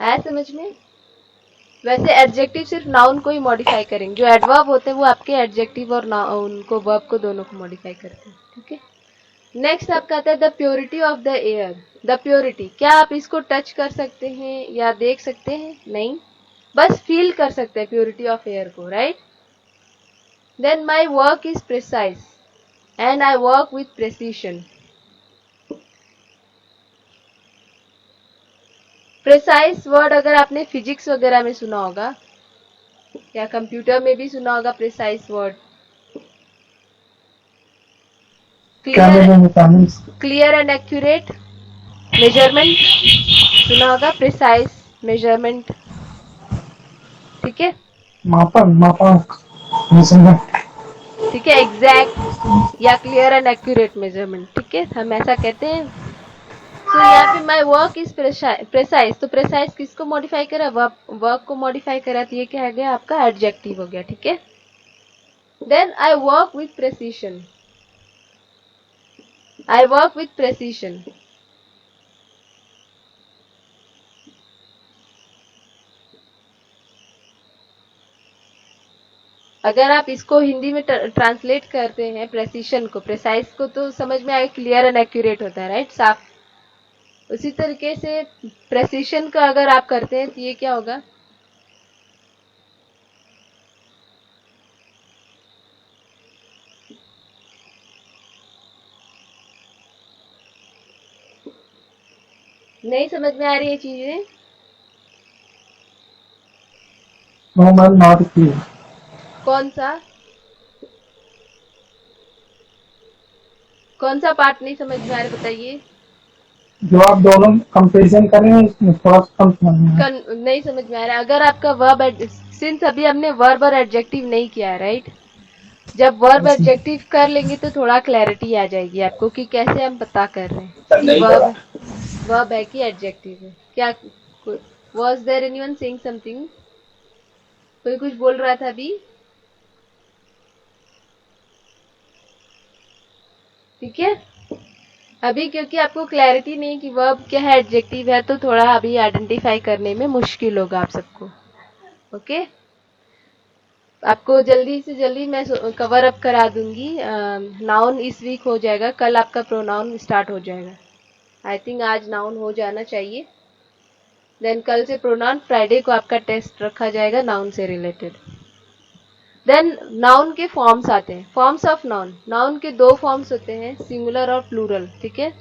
आया समझ में। वैसे एडजेक्टिव सिर्फ नाउन को ही मॉडिफाई करेंगे, जो एडवर्ब होते हैं वो आपके एडजेक्टिव और उनको वर्ब को दोनों को मॉडिफाई करते हैं, ठीक है। नेक्स्ट आपका आता है the purity of the air, the purity, क्या आप इसको टच कर सकते हैं या देख सकते हैं, नहीं, बस फील कर सकते हैं प्योरिटी ऑफ एयर को, right. Then my work is precise and I work with precision, precise word अगर आपने फिजिक्स वगैरह में सुना होगा या कंप्यूटर में भी सुना होगा, प्रिसाइज वर्ड, क्या क्लियर, मैंने बताया? क्लियर एंड एक्यूरेट, मेजरमेंट सुना होगा, प्रिसाइज मेजरमेंट, ठीक है, मापन, मापांक, मेजरमेंट। ठीक है, एग्जैक्ट या क्लियर एंड एक्यूरेट मेजरमेंट, ठीक है, हम ऐसा कहते हैं। तो यहाँ पे माई वर्क इज प्रेसाइज, तो प्रेसाइज किसको मॉडिफाई करा, वर्क को मॉडिफाई करा, तो ये क्या है गया आपका एडजेक्टिव हो गया, ठीक है। Then I work with precision, I work with precision, अगर आप इसको हिंदी में ट्रांसलेट करते हैं प्रेसिशन को, प्रेसाइज को, तो समझ में आए क्लियर एंड एक्यूरेट होता है, राइट, साफ। उसी तरीके से प्रेसिशन का अगर आप करते हैं तो ये क्या होगा, नहीं समझ में आ रही है चीजें? No ma'am, not clear. कौन सा पार्ट नहीं समझ में आ रहा, बताइए। जो आप दोनों कंपेरिजन कर रहे हैं उसमें थोड़ा सा कम समझ में आया। नहीं समझ में आ रहा है। अगर आपका वर्ब, सिंस अभी हमने वर्ब और एडजेक्टिव नहीं किया है, राइट, जब वर्ब एडजेक्टिव कर लेंगे तो थोड़ा क्लैरिटी आ जाएगी आपको कि कैसे हम पता कर रहे हैं कि वर्ब है कि एडजेक्टिव है। क्या was there anyone saying something? कोई कुछ बोल रहा था अभी? ठीक है, अभी क्योंकि आपको क्लैरिटी नहीं कि वर्ब क्या है, एडजेक्टिव है, तो थोड़ा अभी आइडेंटिफाई करने में मुश्किल होगा आप सबको। ओके, आपको जल्दी से जल्दी मैं कवर अप करा दूंगी। नाउन इस वीक हो जाएगा, कल आपका प्रोनाउन स्टार्ट हो जाएगा। आई थिंक आज नाउन हो जाना चाहिए, देन कल से प्रोनाउन, फ्राइडे को आपका टेस्ट रखा जाएगा नाउन से रिलेटेड। देन नाउन के फॉर्म्स आते हैं, फॉर्म्स ऑफ नाउन। नाउन के दो फॉर्म्स होते हैं, सिंगुलर और प्लूरल, ठीक है।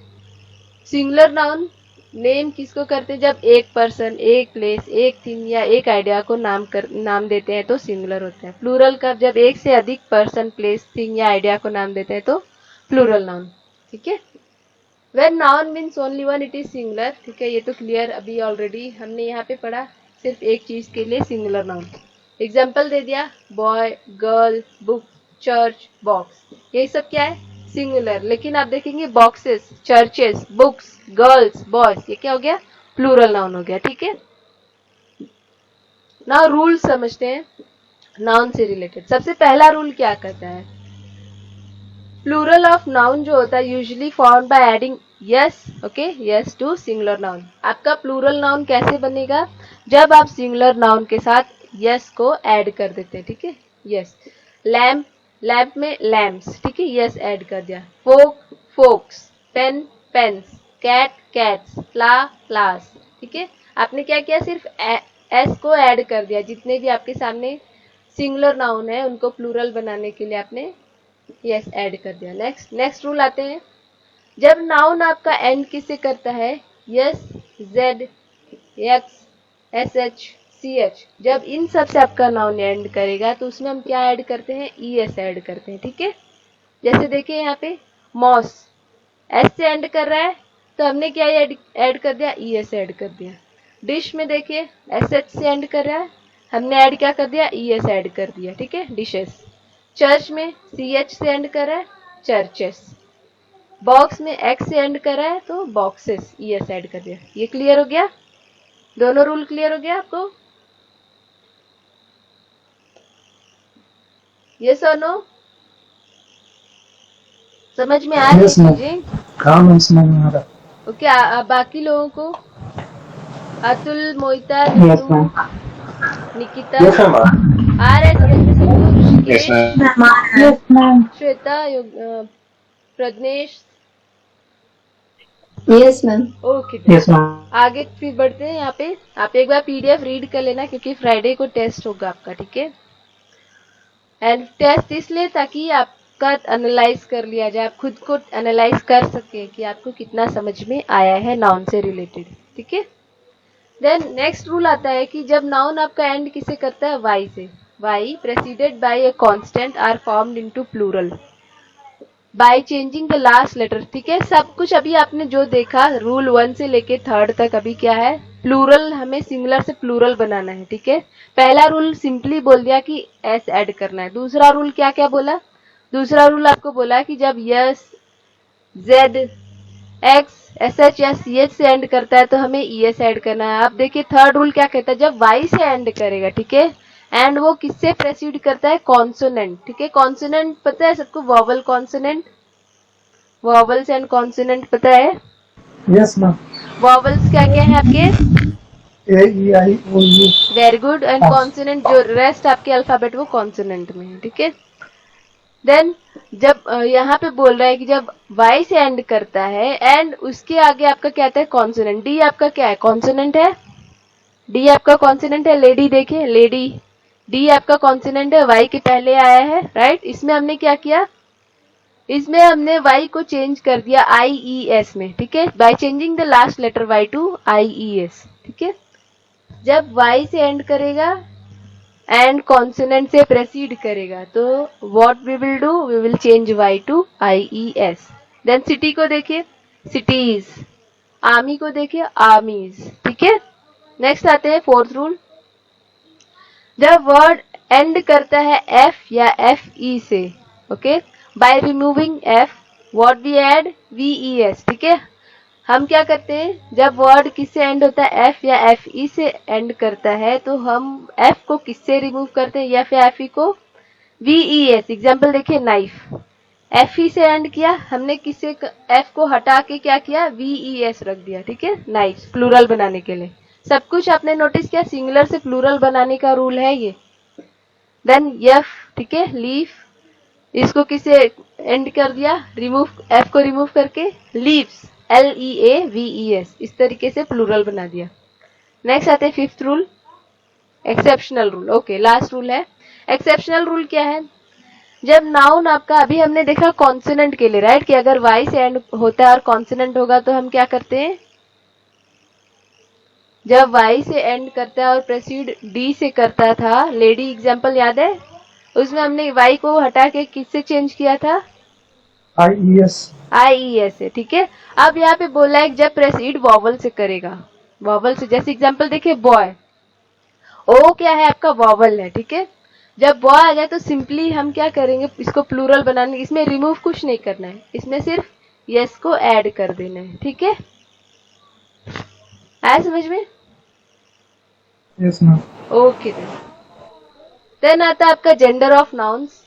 सिंगुलर नाउन नेम किसको करते हैं, जब एक पर्सन, एक प्लेस, एक थिंग या एक आइडिया को नाम देते हैं तो सिंगुलर होता है। प्लूरल का जब एक से अधिक पर्सन, प्लेस, थिंग या आइडिया को नाम देते हैं तो प्लूरल नाउन, ठीक है। When noun means only one, it is singular, ठीक है, ये तो क्लियर अभी ऑलरेडी हमने यहाँ पे पढ़ा, सिर्फ एक चीज के लिए सिंगुलर नाउन। एग्जाम्पल दे दिया, boy, girl, book, church, box, ये सब क्या है, सिंगुलर। लेकिन आप देखेंगे boxes, churches, books, girls, boys, ये क्या हो गया, प्लूरल नाउन हो गया, ठीक है। नाउ रूल समझते हैं नाउन से रिलेटेड। सबसे पहला रूल क्या कहता है, प्लूरल ऑफ नाउन जो होता है usually form by adding yes, okay, yes to singular noun. आपका प्लूरल नाउन कैसे बनेगा, जब आप सिंगुलर नाउन के साथ यस को ऐड कर देते हैं, ठीक है। यस, लैम्प, लैम्प में लैम्प्स, ठीक है, यस ऐड कर दिया। Folk, folks, pen, pens, cat, cats, flaw, flaws, ठीक है। आपने क्या किया, सिर्फ एस को ऐड कर दिया। जितने भी आपके सामने सिंगुलर नाउन है उनको प्लूरल बनाने के लिए आपने यस ऐड कर दिया। नेक्स्ट रूल आते हैं, जब नाउन आपका एंड किससे करता है, yes, Z, X, S H, C H, जब इन सब से आपका नाउन एंड करेगा तो उसमें हम क्या ऐड करते हैं, ई एस ऐड करते हैं, ठीक है। जैसे देखिए यहाँ पे मॉस एस से एंड कर रहा है तो हमने क्या ऐड कर दिया, ई एस ऐड कर दिया। डिश में देखिए एस एच से एंड कर रहा है, हमने ऐड क्या कर दिया, ई एस ऐड कर दिया, ठीक है, डिशेस। चर्च में सी एच से एंड कर रहा है, चर्चेस। बॉक्स में एक्स से एंड कर रहा है तो बॉक्सेस, ई एस ऐड कर दिया। ये क्लियर हो गया, दोनों रूल क्लियर हो गया आपको, यस और नो, समझ में आ रही है चीजें? हाँ मैम, समझ में आ रहा है। ओके, बाकी लोगों को, Atul, Mohita, yes Ninu, ma'am. Nikita, yes ma'am. आ रहे हैं, yes yes ma'am. Shweta, Pragnesh, yes ma'am. Okay, yes ma'am. आगे फिर बढ़ते हैं। यहाँ पे आप एक बार पीडीएफ रीड कर लेना क्योंकि फ्राइडे को टेस्ट होगा आपका, ठीक है। एंड टेस्ट इसलिए ताकि आपका एनालाइज कर लिया जाए, आप खुद को एनालाइज कर सके कि आपको कितना समझ में आया है नाउन से रिलेटेड, ठीक है। देन नेक्स्ट रूल आता है कि जब नाउन आपका एंड किसे करता है, वाई से, Y preceded by a consonant are formed into plural by changing the last letter, ठीक है। सब कुछ अभी आपने जो देखा रूल 1 से लेके 3rd तक, अभी क्या है, प्लूरल, हमें सिंगुलर से प्लूरल बनाना है, ठीक है। पहला रूल सिंपली बोल दिया कि एस ऐड करना है। दूसरा रूल क्या क्या बोला, दूसरा रूल आपको बोला कि जब yes, Z, X, S H या सी एच से एंड करता है तो हमें ई एस ऐड करना है। आप देखिए 3rd रूल क्या कहता है, जब वाई से एंड करेगा, ठीक है, एंड वो किससे प्रेसिड करता है, कॉन्सोनेंट, ठीक है। कॉन्सोनेंट पता है सबको, vowel consonant, vowels and consonant पता है। Yes ma'am. वॉवल्स क्या क्या है आपके, A E I O U। Very good. And हाँ। कॉन्सोनेंट जो रेस्ट आपके अल्फाबेट वो कॉन्सोनेंट में है, ठीक है। देन जब यहाँ पे बोल रहा है कि जब वाई से एंड करता है एंड उसके आगे आपका क्या आता है कॉन्सोनेंट। डी आपका क्या है कॉन्सोनेंट है, डी आपका कॉन्सोनेंट है। लेडी देखिए लेडी, डी आपका कॉन्सोनेंट है, वाई के पहले आया है, राइट। इसमें हमने क्या किया, इसमें हमने वाई को चेंज कर दिया आई ई एस में, ठीक है, by changing the last letter Y to I E S, ठीक है। जब वाई से एंड करेगा एंड कॉन्सोनेंट से प्रेसीड करेगा तो what we will do, we will change Y to I E S. Then city को देखिए सिटीज, आर्मी को देखिए आर्मीज, ठीक है। नेक्स्ट आते हैं फोर्थ रूल। जब वर्ड एंड करता है एफ या एफ ई से, okay, by removing F what we add V E S, ठीक है। हम क्या करते हैं जब वर्ड किससे एंड होता है एफ या एफ ई से एंड करता है तो हम एफ को किससे रिमूव करते हैं, या फिर एफ ई को वी ई एस। एग्जाम्पल देखिए नाइफ, एफ ई से एंड किया हमने, किससे एफ को हटा के क्या किया वी ई एस रख दिया, ठीक है, नाइफ प्लूरल बनाने के लिए। सब कुछ आपने नोटिस किया सिंगुलर से प्लूरल बनाने का रूल है ये। देन एफ, ठीक है, लीफ, इसको किसे एंड कर दिया रिमूव, एफ को रिमूव करके leaves, L E A V E S, इस तरीके से प्लूरल बना दिया। नेक्स्ट आते हैं fifth rule, exceptional rule. Okay, last rule है एक्सेप्शनल रूल। क्या है, जब नाउन आपका, अभी हमने देखा कॉन्सोनेंट के लिए, राइट, कि अगर वाई से एंड होता है और कॉन्सोनेंट होगा तो हम क्या करते हैं, जब वाई से एंड करता है और प्रेसीड डी से करता था, लेडी एग्जाम्पल याद है, उसमें हमने वाई को हटा के किससे चेंज किया था IES। आई ई एस से, ठीक है। अब यहाँ पे बोला है कि जब प्रेसीड वॉवल से करेगा, वॉवल से, जैसे एग्जाम्पल देखिए बॉय, ओ क्या है आपका वॉवल है, ठीक है। जब बॉय आ जाए तो सिंपली हम क्या करेंगे, इसको प्लूरल बनाने, इसमें रिमूव कुछ नहीं करना है, इसमें सिर्फ यस को ऐड कर देना है, ठीक है। आया समझ में? Yes ma'am. ओके देन आता है आपका gender of nouns,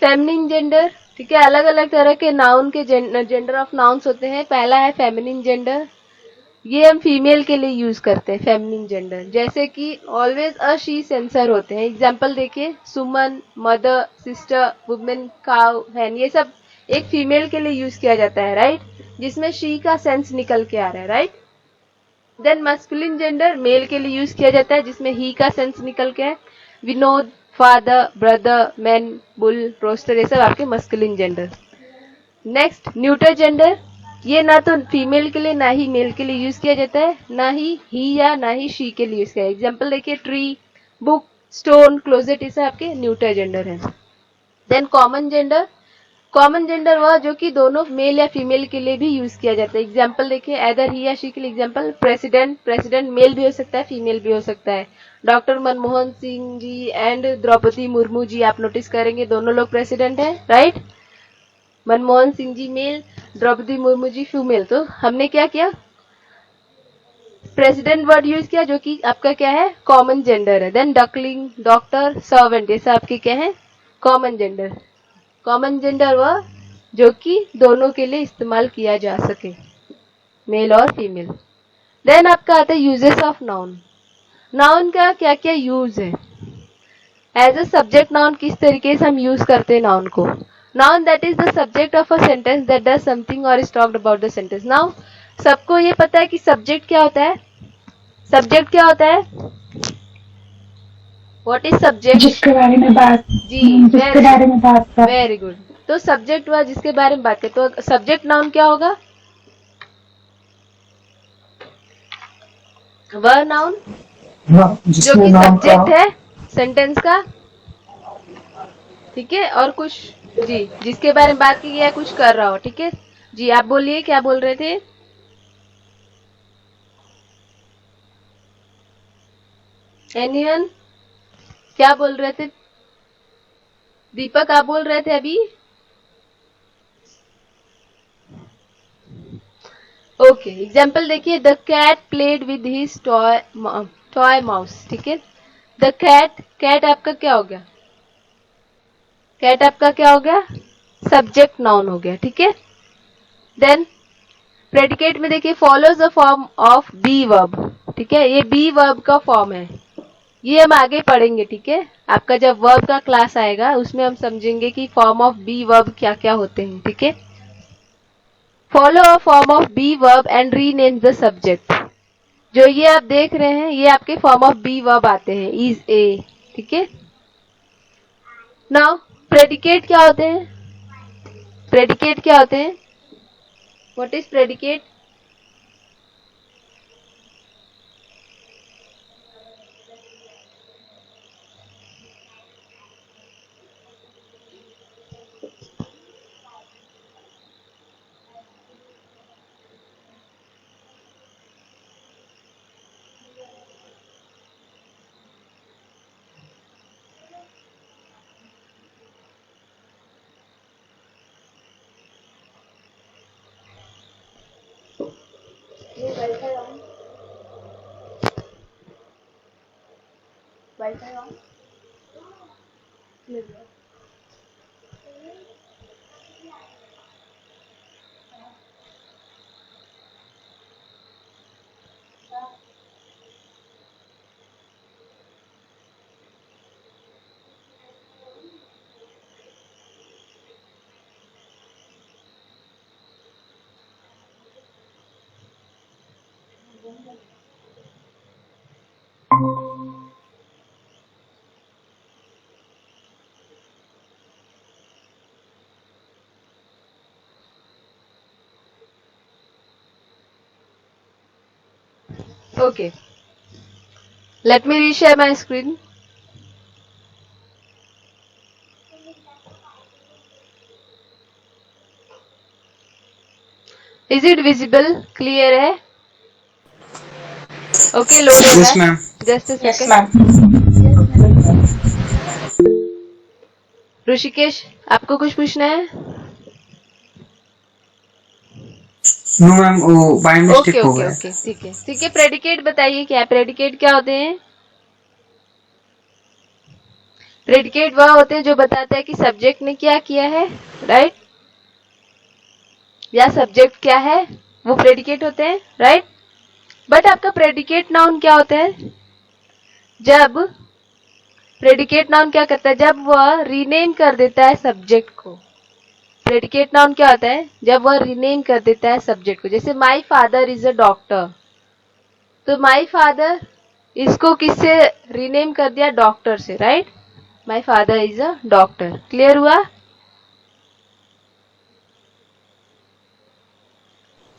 feminine gender, ठीक है। अलग अलग तरह के नाउन के जेंडर ऑफ नाउन्स होते हैं। पहला है फेमिनिन जेंडर, ये हम फीमेल के लिए यूज करते हैं फेमिनिन जेंडर, जैसे कि ऑलवेज अ शी सेंसर होते हैं। एग्जाम्पल देखिए सुमन, मदर, सिस्टर, वुमेन, काउ, हैन, ये सब एक फीमेल के लिए यूज किया जाता है, राइट, जिसमें शी का सेंस निकल के आ रहा है, right. Then masculine gender male के लिए यूज किया जाता है, जिसमें ही का सेंस निकल के है। Vinod, father, brother, man, bull, rooster, ये सब आपके masculine gender. Next neuter gender, ये ना तो फीमेल के लिए ना ही मेल के लिए यूज किया जाता है, ना ही या ना ही शी के लिए यूज किया। एग्जाम्पल देखिए ट्री, बुक, स्टोन, क्लोजेट, ये सब आपके न्यूटर जेंडर है। Then common gender, common gender वह जो कि दोनों मेल या फीमेल के लिए भी यूज किया जाता है। एग्जाम्पल देखिए एदर ही या शी के लिए, एग्जाम्पल प्रेसिडेंट, प्रेसिडेंट मेल भी हो सकता है फीमेल भी हो सकता है। डॉक्टर मनमोहन सिंह जी एंड द्रौपदी मुर्मू जी, आप नोटिस करेंगे दोनों लोग प्रेसिडेंट हैं, right. Manmohan Singh ji male, Draupadi Murmu ji female. तो हमने क्या किया, प्रेसिडेंट वर्ड यूज किया जो कि आपका क्या है कॉमन जेंडर है। देन डकलिंग, डॉक्टर, सर्वेंट, ये सब आपके क्या है कॉमन जेंडर। कॉमन जेंडर वह जो कि दोनों के लिए इस्तेमाल किया जा सके, मेल और फीमेल। देन आपका आता है यूजेस ऑफ नाउन, नाउन का क्या क्या यूज है। एज अ सब्जेक्ट नाउन किस तरीके से हम यूज करते हैं नाउन को, noun that is the subject of a sentence that does something or is talked about the sentence. Now सबको ये पता है कि सब्जेक्ट क्या होता है, सब्जेक्ट क्या होता है, व्हाट इज सब्जेक्ट, जिसके बारे में बात जी, जिसके बारे में बात कर वेरी गुड। तो सब्जेक्ट हुआ जिसके बारे में बात करें, तो सब्जेक्ट नाउन क्या होगा, वह नाउन हाँ, जो जिसमें कि नाम का सब्जेक्ट है सेंटेंस का, ठीक है, और कुछ जी जिसके बारे में बात की गई है कुछ कर रहा हो, ठीक है। जी आप बोलिए क्या बोल रहे थे, एनीवन क्या बोल रहे थे, दीपक आप बोल रहे थे अभी, ओके। एग्जाम्पल देखिए the cat played with his toy mouse, ठीक है। द कैट, कैट आपका क्या हो गया, कैट आपका क्या हो गया सब्जेक्ट नाउन हो गया, ठीक है। देन प्रेडिकेट में देखिए follows the form of be verb, ठीक है, ये बी वर्ब का फॉर्म है, ये हम आगे पढ़ेंगे, ठीक है। आपका जब वर्ब का क्लास आएगा उसमें हम समझेंगे कि फॉर्म ऑफ बी वर्ब क्या क्या होते हैं, ठीक है। Follow a form of be verb and rename the subject. जो ये आप देख रहे हैं ये आपके फॉर्म ऑफ बी वर्ब आते हैं, इज ए, ठीक है। नाउ प्रेडिकेट क्या होते हैं? प्रेडिकेट क्या होते हैं? What is predicate? Wifi on. Okay, let me reshare my screen. Is it visible? Clear है? Okay, load हो Yes, रहा है। ma'am. Just a second. Rishikesh, आपको कुछ पूछना है? नो मैम, वो बाय मिस्टेक ओके हो ओके गया। ओके, ठीक है ठीक है। प्रेडिकेट बताइए, क्या प्रेडिकेट क्या होते हैं? प्रेडिकेट वह होते हैं जो बताता है कि सब्जेक्ट ने क्या किया है, राइट, या सब्जेक्ट क्या है, वो प्रेडिकेट होते हैं, राइट। बट आपका प्रेडिकेट नाउन क्या होता है? जब प्रेडिकेट नाउन क्या करता है? जब वह रीनेम कर देता है सब्जेक्ट को। प्रेडिकेट नाउन क्या होता है? जब वह रीनेम कर देता है सब्जेक्ट को। जैसे माई फादर इज अ डॉक्टर, तो माई फादर इसको किससे रीनेम कर दिया? डॉक्टर से, right. My father is a doctor. Clear हुआ?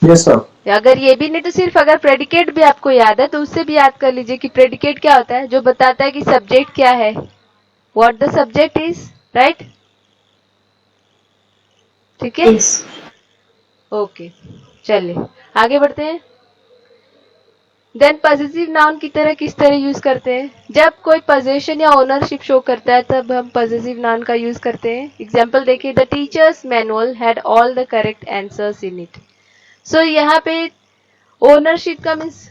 Yes sir. अगर ये भी नहीं तो सिर्फ अगर प्रेडिकेट भी आपको याद है तो उससे भी याद कर लीजिए कि प्रेडिकेट क्या होता है? जो बताता है कि सब्जेक्ट क्या है, what the subject is, right. ठीक है, ओके, चलिए आगे बढ़ते हैं। देन पॉजिटिव नाउन की तरह किस तरह यूज करते हैं? जब कोई पोजीशन या ओनरशिप शो करता है तब हम पॉजिटिव नाउन का यूज करते हैं। एग्जांपल देखिए, the teacher's manual had all the correct answers in it. So यहाँ पे ओनरशिप का मीन्स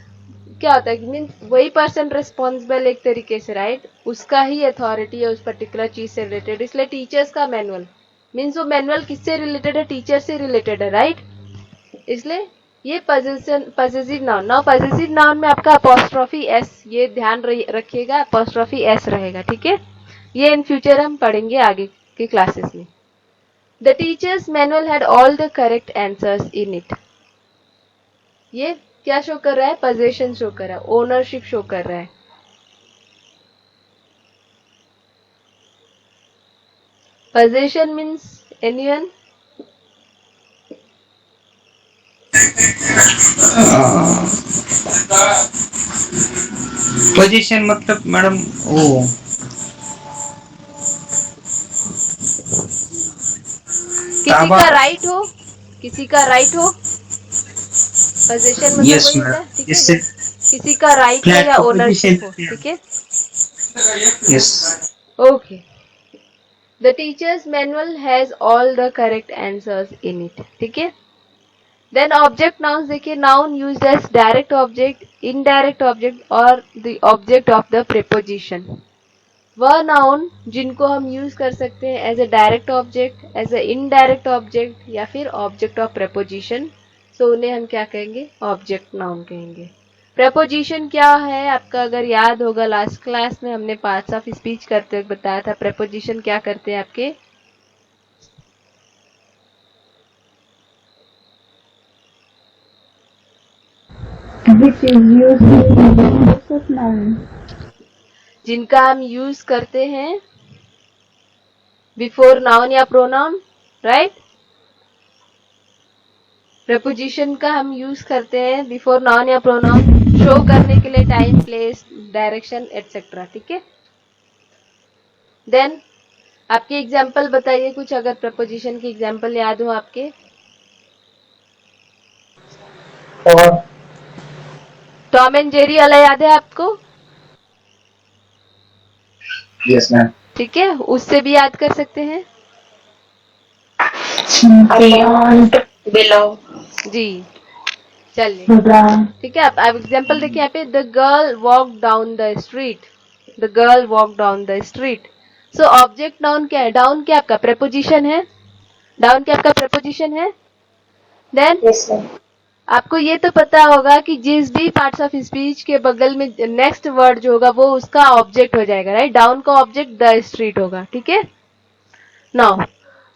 क्या होता है? मीन्स वही पर्सन रिस्पॉन्सिबल एक तरीके से, राइट, उसका ही अथॉरिटी है उस पर्टिकुलर चीज से रिलेटेड। इसलिए टीचर्स का मैनुअल मीन्स वो मैनुअल किससे रिलेटेड है? टीचर से रिलेटेड है, राइट। इसलिए ये positive noun. Now positive noun में आपका अपोस्ट्रोफी एस, ये ध्यान रखिएगा, अपोस्ट्रोफी एस रहेगा, ठीक है। ये इन फ्यूचर हम पढ़ेंगे आगे के क्लासेस में। The teacher's manual had all the correct answers in it. ये क्या शो कर रहा है? पोजीशन शो कर रहा है, ओनरशिप शो कर रहा है। Position means anyone? पोजीशन मतलब मैडम वो किसी का राइट हो, किसी का राइट हो। पोजीशन मतलब यस वही होता मैडम, है, ठीक है, इससे किसी का राइट हो फ्लैट या का ओनरशिप हो, पोजीशन। ठीक है। Yes. Okay, the teacher's manual has all the correct answers in it, ठीक है। देन ऑब्जेक्ट नाउन देखिए, noun used as direct object, indirect object और the object of the preposition. वह नाउन जिनको हम यूज कर सकते हैं as a direct object, as a indirect object या फिर ऑब्जेक्ट ऑफ प्रीपोजिशन, सो उन्हें हम क्या कहेंगे? ऑब्जेक्ट नाउन कहेंगे। प्रेपोजिशन क्या है आपका, अगर याद होगा लास्ट क्लास में हमने पार्ट्स ऑफ स्पीच करते हुए बताया था प्रेपोजिशन क्या करते हैं आपके। Which is used in place of noun. जिनका हम यूज करते हैं बिफोर नाउन या प्रोनाउन, राइट। प्रेपोजिशन का हम यूज करते हैं बिफोर नाउन या प्रोनाउन शो करने के लिए टाइम, प्लेस, डायरेक्शन एटसेट्रा, ठीक है। देन आपके एग्जाम्पल बताइए कुछ, अगर प्रेपोजिशन की एग्जाम्पल याद हो आपके। और टॉम एंड जेरी वाला याद है आपको? Yes ma'am. ठीक है, उससे भी याद कर सकते हैं। Beyond. below, जी चलिए, Around. ठीक है। आप एग्जाम्पल देखिए यहाँ पे, the girl walk down the street, the girl walk down the street. So object noun क्या है? डाउन क्या आपका प्रेपोजिशन है? डाउन क्या आपका प्रेपोजिशन है? देन yes ma'am, आपको ये तो पता होगा कि जिस भी पार्ट्स ऑफ स्पीच के बगल में नेक्स्ट वर्ड जो होगा वो उसका ऑब्जेक्ट हो जाएगा, राइट। डाउन का ऑब्जेक्ट द स्ट्रीट होगा, ठीक है। नाउ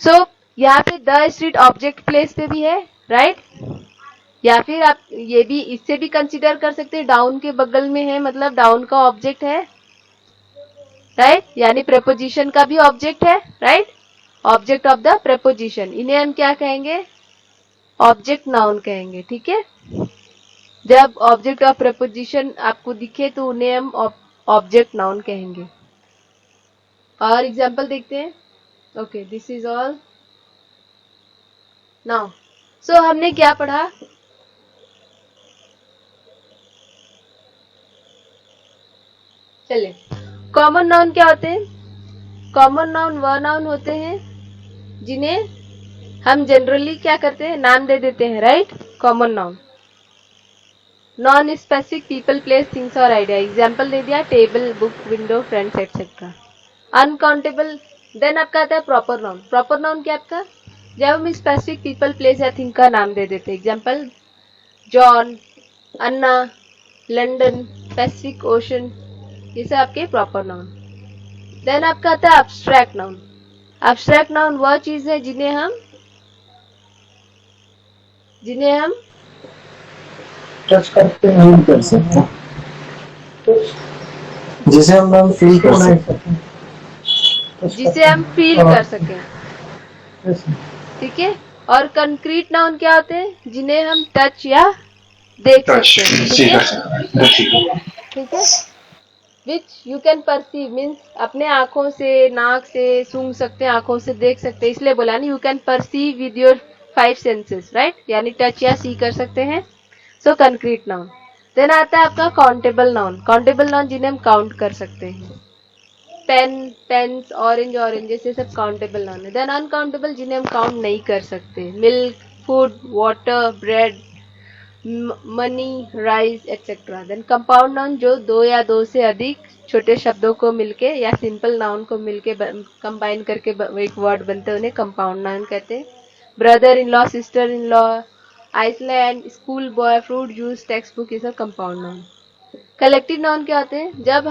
सो यहाँ पे द स्ट्रीट ऑब्जेक्ट प्लेस पे भी है, राइट। या फिर आप ये भी इससे भी कंसीडर कर सकते हैं, डाउन के बगल में है मतलब डाउन का ऑब्जेक्ट है, राइट। यानी प्रेपोजिशन का भी ऑब्जेक्ट है, right. Object of the preposition, इन्हें हम क्या कहेंगे? ऑब्जेक्ट नाउन कहेंगे, ठीक है। जब ऑब्जेक्ट ऑफ प्रेपोजिशन आपको दिखे तो उन्हें हम ऑब्जेक्ट नाउन कहेंगे। और एग्जांपल देखते हैं। Okay, this is all now. So हमने क्या पढ़ा? चलिए, कॉमन नाउन क्या होते हैं? कॉमन नाउन वह नाउन होते हैं जिन्हें हम जनरली क्या करते हैं? नाम दे देते हैं, right. Common noun. Non specific people, place, things और आइडिया। एग्जाम्पल दे दिया, table, book, window, friends etcetera. Uncountable. Then आपका आता है प्रॉपर नाउन। प्रॉपर नाउन क्या आपका? जब हम स्पेसिफिक पीपल, प्लेस या थिंग का नाम दे देते हैं। एग्जाम्पल, जॉन, अन्ना, लंदन, पैसिफिक ओशन, ये सब आपके प्रॉपर नाउन। देन आपका आता है अब्स्ट्रैक्ट नाउन। अब्स्ट्रैक्ट नाउन वह चीज है जिन्हें हम टच करते हैं, फील कर सकते हैं, जिसे हम फील कर नहीं सकते हैं। सकते। जिसे हम फील कर सकें, Yes. ठीक है। और कंक्रीट नाउन क्या होते हैं? जिन्हें हम टच या देख सकते हैं, ठीक है, ठीक है। Which you can perceive means अपने आंखों से, नाक से सूंघ सकते हैं, आंखों से देख सकते हैं, इसलिए बोला ना you can perceive with your 5 senses, right. यानी टच या सी कर सकते हैं। सो कंक्रीट नाउन। देन आता है आपका काउंटेबल नाउन। काउंटेबल नाउन जिन्हें हम काउंट कर सकते हैं। पेन, पेन्स, ऑरेंज, ऑरेंजेस, ये सब काउंटेबल नाउन है। देन अनकाउंटेबल जिन्हें हम काउंट नहीं कर सकते। Milk, food, water, bread, money, rice etcetera. Then compound noun जो दो या दो से अधिक छोटे शब्दों को मिलके या सिंपल नाउन को मिलके कंबाइन करके एक वर्ड बनते हैं, उन्हें कंपाउंड नाउन कहते हैं। Brother in law, sister in law, Iceland, school boy, fruit juice, text book, ये सब कंपाउंड नाउन। कलेक्टिव नाउन क्या होते हैं? जब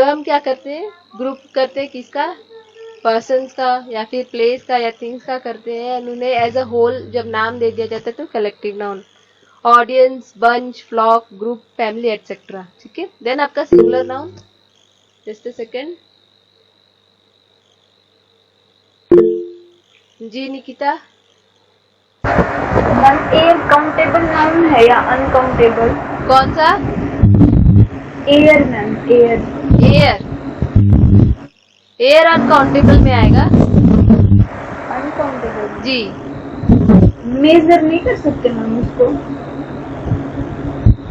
हम क्या करते हैं? ग्रुप करते हैं, किसका? पर्सन्स का या फिर प्लेस का या थिंग्स का करते हैं, उन्हें एज अ होल जब नाम दे दिया जाता है तो collective noun. Audience, bunch, flock, group, family etcetera, ठीक है। देन आपका singular noun, just a second. जी Nikita, ma'am air countable noun है या अनकाउंटेबल? कौन सा? Air ma'am, air. Air. Air uncountable में आएगा अनकाउंटेबल। जी। मेजर नहीं कर सकते मैम उसको?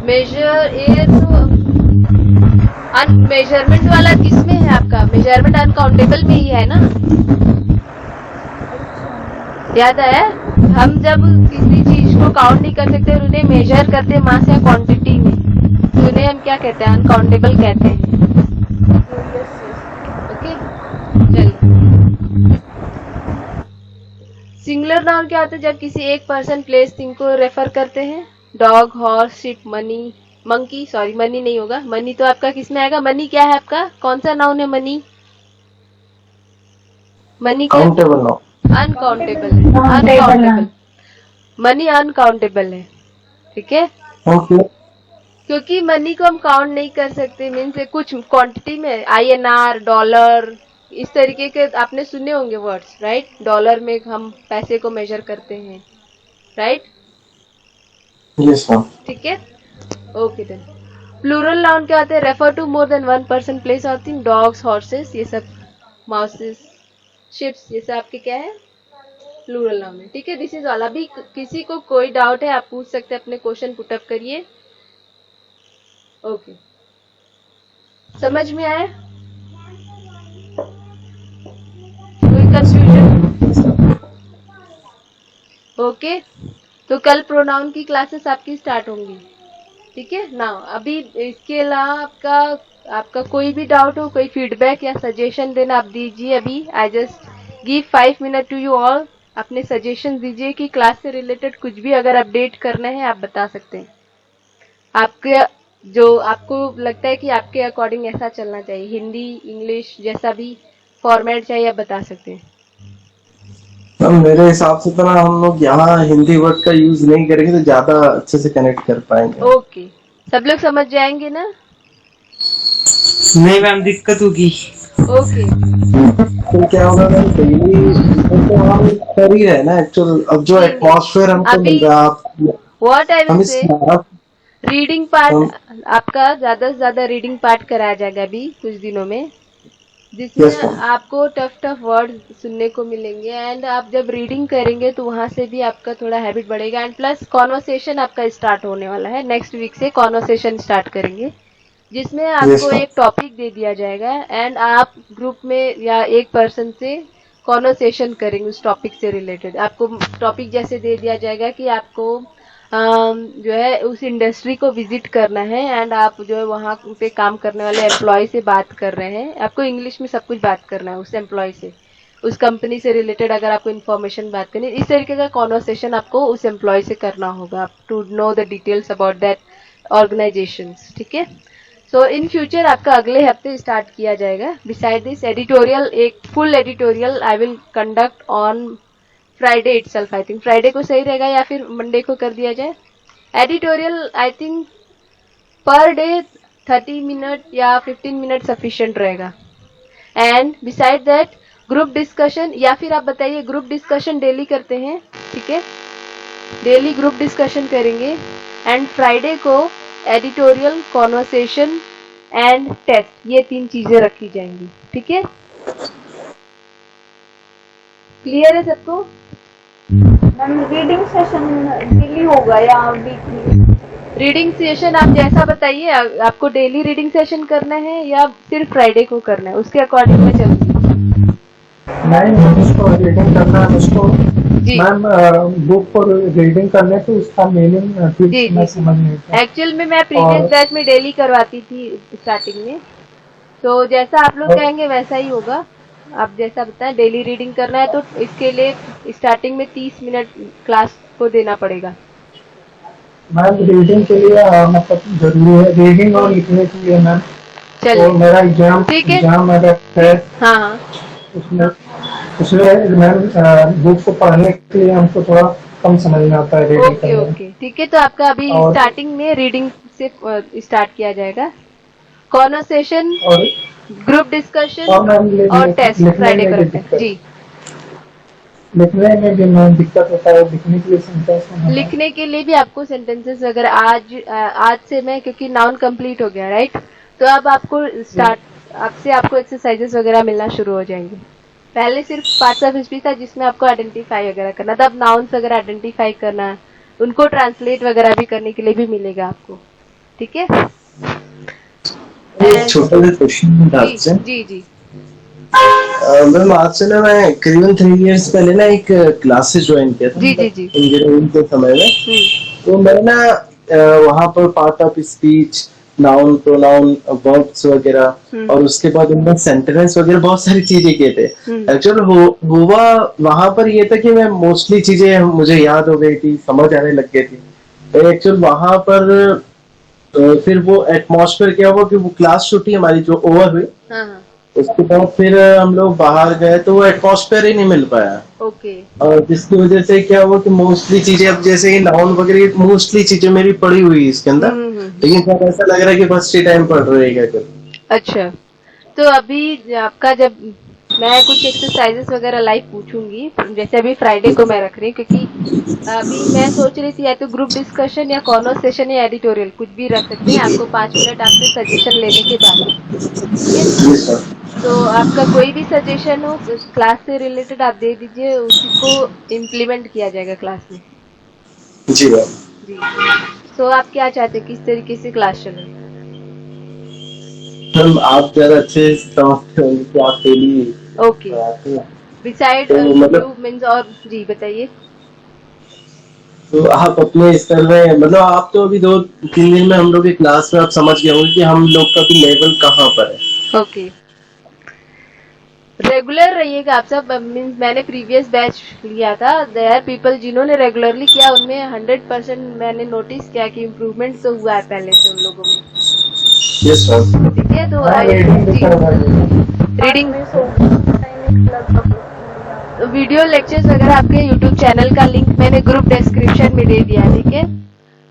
मेजर एयर तो मेजरमेंट वाला किसमें है आपका? मेजरमेंट अनकाउंटेबल में ही है ना, याद आया? हम जब किसी चीज को काउंट नहीं कर सकते और उन्हें मेजर करते मास या क्वांटिटी में, तो उन्हें हम क्या कहते हैं? अनकाउंटेबल कहते हैं। ओके, चलिए। सिंगुलर नाउन क्या होता है? जब किसी एक पर्सन, प्लेस, थिंग को रेफर करते हैं, dog, horse, ship, money, monkey, sorry money नहीं होगा, मनी तो आपका किस में आएगा? मनी क्या है आपका? कौन सा नाउन है मनी? मनी क्या? Countable now. अनकाउंटेबल है, Countable uncountable. noun. Money uncountable है, ठीक है? ओके। क्योंकि मनी को हम काउंट नहीं कर सकते, मीन्स कुछ क्वांटिटी में, INR, डॉलर, इस तरीके के आपने सुने होंगे वर्ड्स, राइट? डॉलर में हम पैसे को मेजर करते हैं, राइट? Yes ma'am. ठीक है, ओके देन। प्लूरल नाउन क्या होते हैं? Refer to more than one person, place और थिंग। डॉग्स, हॉर्सेस, ये सब, माउसेस, शिप्स, ये सब आपके क्या है? प्लूरल नाउन है, ठीक है? This is all. अभी किसी को कोई डाउट है आप पूछ सकते हैं, अपने क्वेश्चन पुटअप करिए। ओके, समझ में आया? कोई कंफ्यूजन? ओके, तो कल प्रोनाउन की क्लासेस आपकी स्टार्ट होंगी, ठीक है ना? अभी इसके अलावा आपका कोई भी डाउट हो, कोई फीडबैक या सजेशन देना आप दीजिए। अभी I just give 5 minute to you all. अपने सजेशन दीजिए कि क्लास से रिलेटेड कुछ भी अगर अपडेट करना है आप बता सकते हैं। आपके जो आपको लगता है कि आपके अकॉर्डिंग ऐसा चलना चाहिए, हिंदी, इंग्लिश, जैसा भी फॉर्मेट चाहिए आप बता सकते हैं। मैम मेरे हिसाब से तो ना हम लोग यहाँ हिंदी वर्ड का यूज नहीं करेंगे तो ज्यादा अच्छे से कनेक्ट कर पाएंगे। ओके, सब लोग समझ जाएंगे ना? नहीं मैम, दिक्कत होगी। ओके, तो क्या होगा मैम, डेली तो हम कर ही रहे ना एक्चुअल। अब जो एटमॉस्फेयर हमको अभी मिल रहा है व्हाट आई हम विल इस से, रीडिंग पार्ट आपका ज्यादा से ज्यादा रीडिंग पार्ट कराया जाएगा अभी कुछ दिनों में, जिसमें Yes, ma'am. आपको टफ वर्ड सुनने को मिलेंगे। एंड आप जब रीडिंग करेंगे तो वहां से भी आपका थोड़ा हैबिट बढ़ेगा। एंड प्लस कॉन्वर्सेशन आपका स्टार्ट होने वाला है, नेक्स्ट वीक से कॉन्वर्सेशन स्टार्ट करेंगे, जिसमें आपको ma'am. एक टॉपिक दे दिया जाएगा एंड आप ग्रुप में या एक पर्सन से कॉन्वर्सेशन करेंगे उस टॉपिक से रिलेटेड। आपको टॉपिक जैसे दे दिया जाएगा कि आपको जो है उस इंडस्ट्री को विजिट करना है एंड आप जो है वहाँ पे काम करने वाले एम्प्लॉय से बात कर रहे हैं। आपको इंग्लिश में सब कुछ बात करना है उस एम्प्लॉय से, उस कंपनी से रिलेटेड अगर आपको इन्फॉर्मेशन बात करनी है, इस तरीके का कॉन्वर्सेशन आपको उस एम्प्लॉय से करना होगा to know the details about that organisations, ठीक है? सो इन फ्यूचर आपका अगले हफ्ते स्टार्ट किया जाएगा। बिसाइड दिस एडिटोरियल, एक full editorial I will conduct on Friday itself. I think Friday को सही रहेगा या फिर मंडे को कर दिया जाए। Editorial I think per day 30 minute या 15 मिनट सफिशिएंट रहेगा। And beside that group discussion, या फिर आप बताइए ग्रुप डिस्कशन डेली करते हैं, ठीक है? डेली ग्रुप डिस्कशन करेंगे एंड फ्राइडे को एडिटोरियल, कॉन्वर्सेशन एंड टेस्ट, ये 3 चीजें रखी जाएंगी, ठीक है? क्लियर है सबको? मैम रीडिंग सेशन डेली होगा या वीकली? रीडिंग सेशन आप जैसा बताइए, आपको डेली रीडिंग सेशन करना है या सिर्फ फ्राइडे को करना है, उसके अकॉर्डिंग मैं चलूंगी। नहीं, जिसको रीडिंग करना है उसको जी। मैम बुक को रीडिंग करने तो उसका मीनिंग जी, ठीक मैं जी। समझ नहीं था। एक्चुअल में मैं प्रीवियस और- बैच में डेली करवाती थी स्टार्टिंग में, तो जैसा आप लोग कहेंगे वैसा ही होगा। आप जैसा बताएं, डेली रीडिंग करना है तो इसके लिए स्टार्टिंग में 30 मिनट क्लास को देना पड़ेगा। मैम रीडिंग के लिए मतलब जरूरी है, रीडिंग और लिखने के लिए मैम। तो चलिए, मेरा एग्जाम ठीक है। मेरा है हाँ हाँ, उसमें मैम बुक को पढ़ने के लिए हमको थोड़ा कम समझ में आता है रीडिंग ओके करने में। ओके, ठीक है। तो आपका अभी और- स्टार्टिंग में रीडिंग से स्टार्ट किया जाएगा, कॉन्वर्सेशन, और ग्रुप डिस्कशन और मैम और टेस्ट लिखने फ्राइडे में को भी रखते हैं। दिक्कत- जी, लिखने में भी मैम दिक्कत होता है, लिखने के लिए सेंटेंस बनाना। लिखने के लिए भी आपको सेंटेंसेस वगैरह आज से मैं, क्योंकि नाउन कंप्लीट हो गया राइट, तो अब आपको आपको एक्सरसाइजेस वगैरह मिलना शुरू हो जाएंगे। पहले सिर्फ पार्ट्स ऑफ स्पीच था जिसमें आपको आइडेंटिफाई वगैरह करना था, अब नाउन्स वगैरह आइडेंटिफाई करना है, उनको ट्रांसलेट वगैरह भी करने के लिए भी मिलेगा आपको, ठीक है? एक छोटा सा क्वेश्चन था जी आपसे। जी जी मैम आज से ना मैं करीबन 3 इयर्स पहले ना एक क्लासेस ज्वाइन किया था जी जी जी। इंजीनियरिंग के समय में। तो मैं ना वहाँ पर part of speech, noun, pronoun, verbs वगैरह और उसके बाद उनमें सेंटेंस वगैरह बहुत सारी चीजें किए थे। एक्चुअल हुआ वहां पर ये था कि मैं मोस्टली चीजें मुझे याद हो गई थी, समझ आने लग गई थी। एक्चुअल वहां पर फिर वो एटमॉस्फेयर क्या हुआ कि वो क्लास छुट्टी हमारी जो ओवर हुई, हाँ हाँ। उसके बाद फिर हम लोग बाहर गए तो वो एटमॉस्फेयर ही नहीं मिल पाया। ओके। और जिसकी वजह से क्या हुआ कि मोस्टली चीजें अब जैसे कि नाउन वगैरह मोस्टली चीजें मेरी पड़ी हुई है इसके अंदर, हम्म। लेकिन सब ऐसा लग रहा है कि फर्स्ट ही टाइम पढ़ रही है क्या। अच्छा, तो अभी आपका जब मैं कुछ एक्सरसाइजेस वगैरह लाइव पूछूंगी, जैसे अभी फ्राइडे को मैं रख रही हूँ, क्योंकि अभी मैं सोच रही थी या तो ग्रुप डिस्कशन या कॉन्वर्सेशन या एडिटोरियल कुछ भी रख सकते हैं, आपको 5 मिनट आपसे सजेशन लेने के बाद, ठीक है। जी सर। तो आपका कोई भी सजेशन हो क्लास से रिलेटेड आप दे दीजिए, उसी को इम्प्लीमेंट किया जाएगा क्लास में। जी मैम। जी। सो आप क्या चाहते हैं, किस तरीके से क्लास चले? मैम आप ज्यादा अच्छे समझते होंगे कि आप डेली ओके। पढ़ाते हैं, बिसाइड तो यूट्यूब मतलब मीन्स, और जी बताइए। तो आप अपने स्तर में मतलब आप तो अभी 2-3 दिन में हम लोग की क्लास में आप समझ गए होंगे कि हम लोग का भी लेवल कहाँ पर है। ओके। रेगुलर रहिएगा आप सब, मीन्स मैंने प्रीवियस बैच लिया था, देयर पीपल जिन्होंने रेगुलरली किया उनमें 100% मैंने नोटिस किया कि इम्प्रूवमेंट तो हुआ है पहले से उन लोगों में। Yes ma'am. ठीक है, तो हाँ रीडिंग भी जी करवाइए। रीडिंग वीडियो लेक्चर्स वगैरह आपके यूट्यूब चैनल का लिंक मैंने ग्रुप डिस्क्रिप्शन में दे दिया है, ठीक है।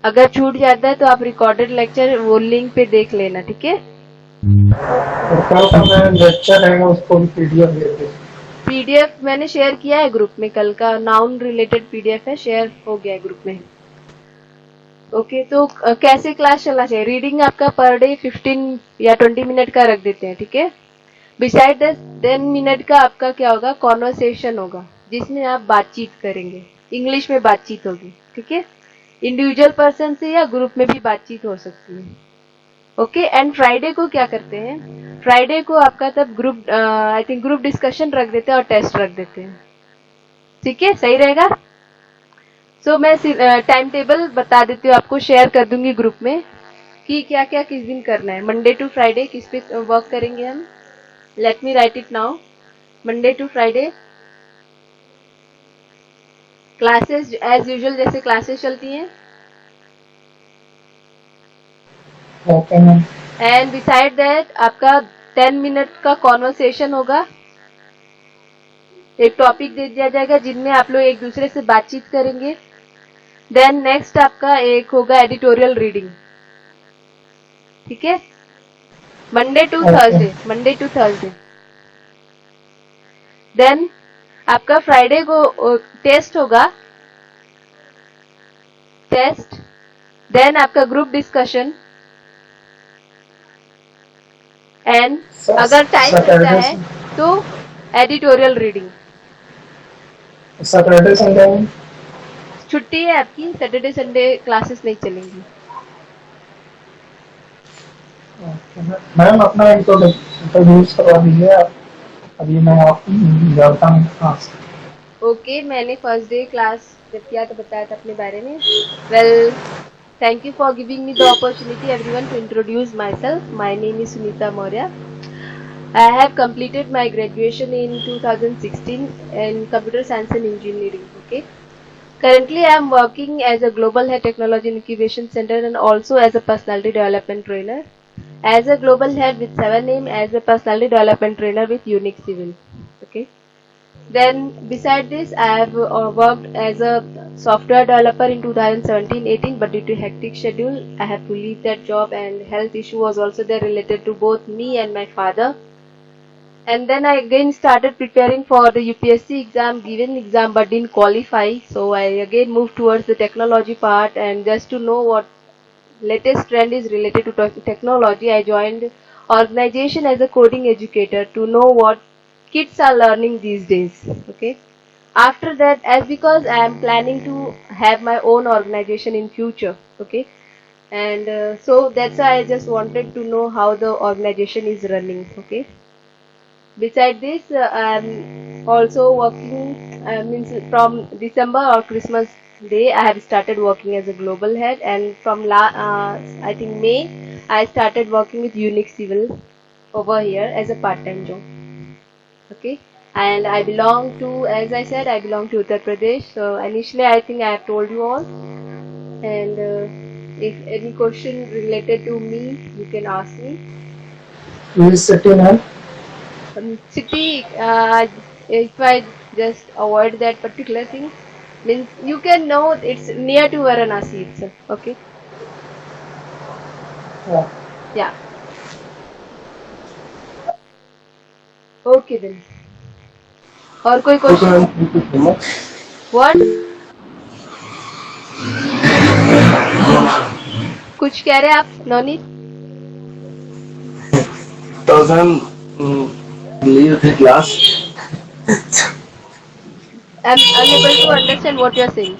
अगर छूट जाता है तो आप रिकॉर्डेड लेक्चर वो लिंक पे देख लेना, ठीक है। और कल का मैं लेक्चर रहेगा उसको भी पीडीएफ दे दे। पीडीएफ मैंने शेयर किया है ग्रुप में, कल का नाउन रिलेटेड पीडीएफ है, शेयर हो गया है ग्रुप में। ओके, तो कैसे क्लास चलना चाहिए? रीडिंग आपका पर डे 15 या 20 मिनट का रख देते हैं, ठीक है। बिसाइड द 10 मिनट का आपका क्या होगा, कॉन्वर्सेशन होगा, जिसमें आप बातचीत करेंगे, इंग्लिश में बातचीत होगी, ठीक है। इंडिविजुअल पर्सन से या ग्रुप में भी बातचीत हो सकती है। ओके, एंड फ्राइडे को क्या करते हैं, फ्राइडे को आपका तब group I think group discussion रख देते हैं और टेस्ट रख देते हैं, ठीक है, सही रहेगा। सो मैं टाइम टेबल बता देती हूँ आपको, शेयर कर दूंगी ग्रुप में कि क्या क्या किस दिन करना है। मंडे टू फ्राइडे किस पे वर्क करेंगे हम, let me write it now. Monday to Friday classes as usual, जैसे क्लासेस चलती हैं, okay ma'am. And beside that आपका 10 मिनट का कॉन्वर्सेशन होगा, एक टॉपिक दे दिया जाएगा जिनमें आप लोग एक दूसरे से बातचीत करेंगे। देन नेक्स्ट आपका एक होगा एडिटोरियल रीडिंग, ठीक है, Monday to Thursday, Monday to Thursday. Then आपका फ्राइडे को टेस्ट होगा, टेस्ट, देन आपका ग्रुप डिस्कशन, एंड अगर टाइम मिलता है तो एडिटोरियल रीडिंग। सैटरडे संडे में छुट्टी है आपकी, सैटरडे संडे क्लासेस नहीं चलेंगी। मैम अपना इंट्रोड्यूस करवा दीजिए आप। अभी मैं आपको जाता हूँ हाँ। ओके, मैंने फर्स्ट डे क्लास जब किया तो बताया था अपने बारे में। Well, thank you for giving me the opportunity everyone to introduce myself. My name is Sunita Maurya. I have completed my graduation in 2016 in computer science and engineering. Okay. Currently, I am working as a global head technology incubation center and also as a personality development trainer. As a global head with 7 name, as a personality development trainer with Unique Civil. Okay. Then beside this, I have worked as a software developer in 2017-18, but due to hectic schedule, I had to leave that job, and health issue was also there related to both me and my father. And then I again started preparing for the UPSC exam, given exam but didn't qualify. So I again moved towards the technology part, and just to know what latest trend is related to technology, I joined organization as a coding educator to know what kids are learning these days. Okay. After that, as because I am planning to have my own organization in future. Okay. And so that's why I just wanted to know how the organization is running. Okay. Beside this, I'm also working, means from December or Christmas day, I have started working as a global head, and from I think May, I started working with Unique Civil over here as a part-time job. Okay, and I belong to, as I said, I belong to Uttar Pradesh. So initially, I think I have told you all. and if any question related to me, you can ask me. Which city, ma'am? City, if I just avoid that particular thing, means you can know it's near to Varanasi itself. Okay. Yeah. Yeah. Okay then. और कोई Okay, question? ma'am. Thank you so much. What? कुछ कह रहे आप नवनीत? तो ma'am leave the class. I'm unable to understand what you are saying.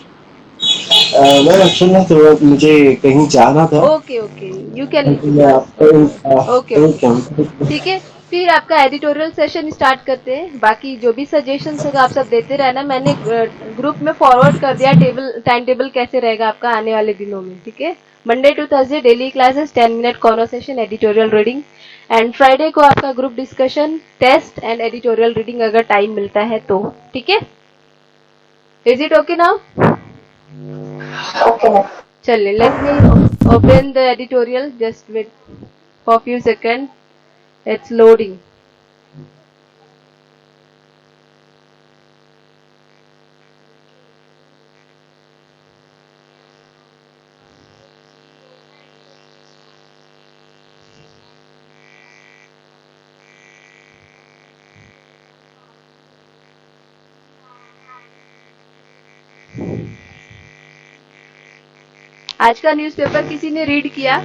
Ma'am actually ना थोड़ा मुझे कहीं जाना था, Okay, okay. You can leave तो the मैं class. आपको Okay, okay. ठीक है, फिर आपका एडिटोरियल सेशन स्टार्ट करते हैं। बाकी जो भी सजेशंस होगा आप सब देते रहना। मैंने ग्रुप में फॉरवर्ड कर दिया टाइम टेबल कैसे रहेगा आपका आने वाले दिनों में। ठीक है, Monday to Thursday daily classes, 10 minute conversation, editorial reading, and Friday को आपका group discussion, test and editorial reading अगर टाइम मिलता है तो। ठीक है, is it okay now? Okay, ma'am. चलिए, let me open the editorial, just wait for few second, it's loading. आज का न्यूज़पेपर किसी ने रीड किया?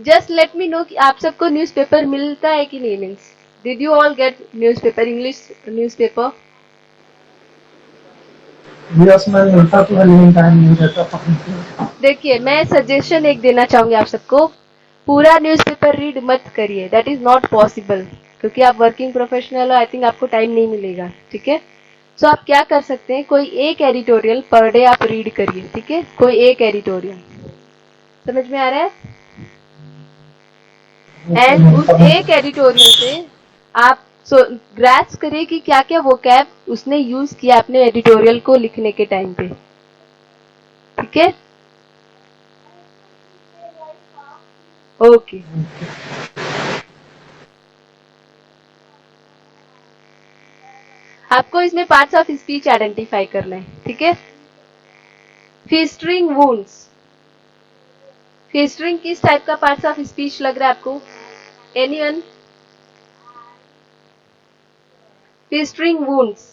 जस्ट लेट मी नो कि आप सबको न्यूज़पेपर मिलता है कि नहीं। Means did you all get newspaper, English newspaper? Yes ma'am, मिलता तो है लेकिन टाइम नहीं रहता पढ़ने के लिए। देखिए, मैं सजेशन एक देना चाहूंगी आप सबको, पूरा न्यूज़पेपर रीड मत करिए, दैट इज नॉट पॉसिबल, क्योंकि आप वर्किंग प्रोफेशनल हो। आई थिंक आपको टाइम नहीं मिलेगा। ठीक है, सो आप क्या कर सकते हैं, कोई एक एडिटोरियल पर डे आप रीड करिए। ठीक है, कोई एक एडिटोरियल, समझ में आ रहा है? एंड उस एक एडिटोरियल से आप ग्रैस्प करिए कि क्या क्या वोकैब उसने यूज किया अपने एडिटोरियल को लिखने के टाइम पे। ठीक है, ओके। आपको इसमें पार्ट्स ऑफ स्पीच आइडेंटिफाई करना है। ठीक है, फिस्टरिंग वुंड्स, फिस्टरिंग किस टाइप का पार्ट्स ऑफ स्पीच लग रहा है आपको? एनीवन? फिस्टरिंग वुंड्स,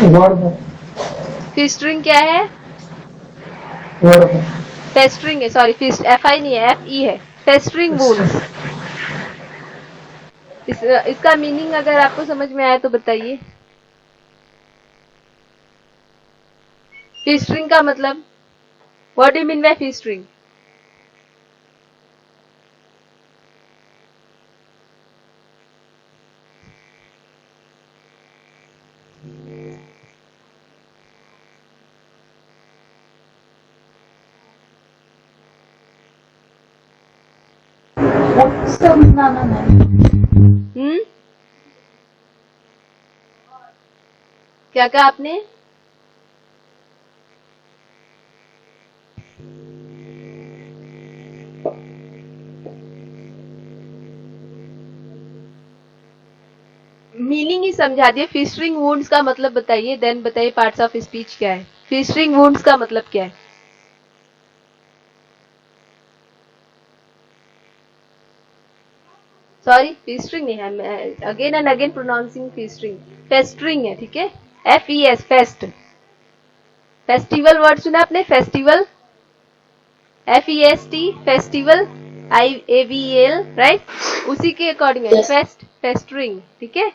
वर्ड में, फिस्टरिंग क्या है? वर्ड में। फेस्टरिंग है, सॉरी, फिस्ट FI नहीं है, FE है, फेस्टरिंग वुंड्स। इसका मीनिंग अगर आपको समझ में आया तो बताइए। फिस्टरिंग का मतलब, what do you mean by festering? समझाना मैम। क्या कहा आपने? मीनिंग ही समझा दिए। फिस्टरिंग वुंड्स का मतलब बताइए, देन बताइए पार्ट्स ऑफ स्पीच क्या है। फिस्टरिंग वुंड्स का मतलब क्या है? सॉरी, फिस्टरिंग नहीं है, again and again pronouncing फिस्टरिंग, festering है। ठीक है, FES, फेस्ट। फेस्टिवल वर्ड सुना आपने? Festival, FEST, festival, IAVEL, right? उसी के अकॉर्डिंग है फेस्ट, फेस्टरिंग। ठीक है,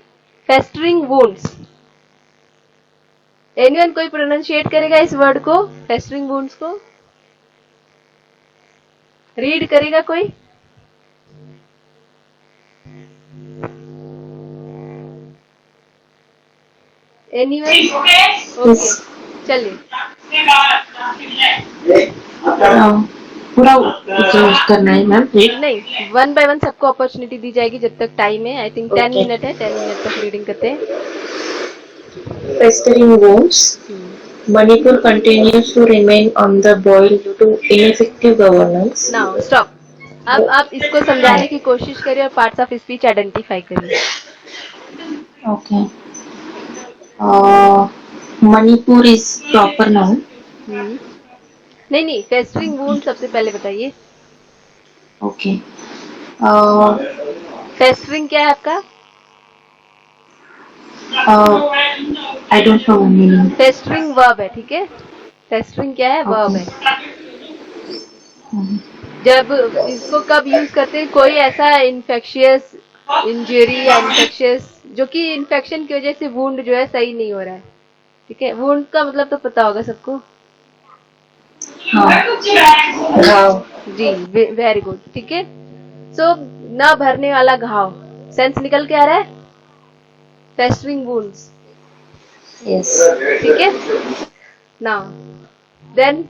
फेस्टरिंग वुंड्स। एनीवन कोई प्रोनाउंशिएट करेगा इस वर्ड को, फेस्टरिंग वुंड्स को? रीड करेगा कोई? एनीवन? ओके, चलिए। पूरा करना है मैम, प्लीज। नहीं, 1 बाय 1 सबको अपॉर्चुनिटी दी जाएगी जब तक टाइम है। आई थिंक 10 मिनट है, 10 मिनट तक रीडिंग करते हैं। festering wounds. Manipur continues to remain on the boil due to ineffective governance. Now stop. अब आप इसको समझाने की कोशिश करिए और पार्ट्स ऑफ स्पीच आइडेंटिफाई करिए. Okay. Manipur is proper noun. नहीं, फेस्टरिंग वुंड सबसे पहले बताइए. Okay. फेस्टरिंग क्या है आपका? I don't know the meaning. Festering verb है, ठीक है. फेस्टरिंग क्या है? वर्ब है. जब इसको कब यूज करते हैं? कोई ऐसा इन्फेक्शियस इंजरी या इन्फेक्शियस जो कि इन्फेक्शन की वजह से वुंड जो है सही नहीं हो रहा है, ठीक है. वुंड का मतलब तो पता होगा सबको. जी, वेरी गुड, ठीक है. सो न भरने वाला घाव, सेंस निकल के आ रहा है. Festering wounds, Yes. ठीक है. नाउ देन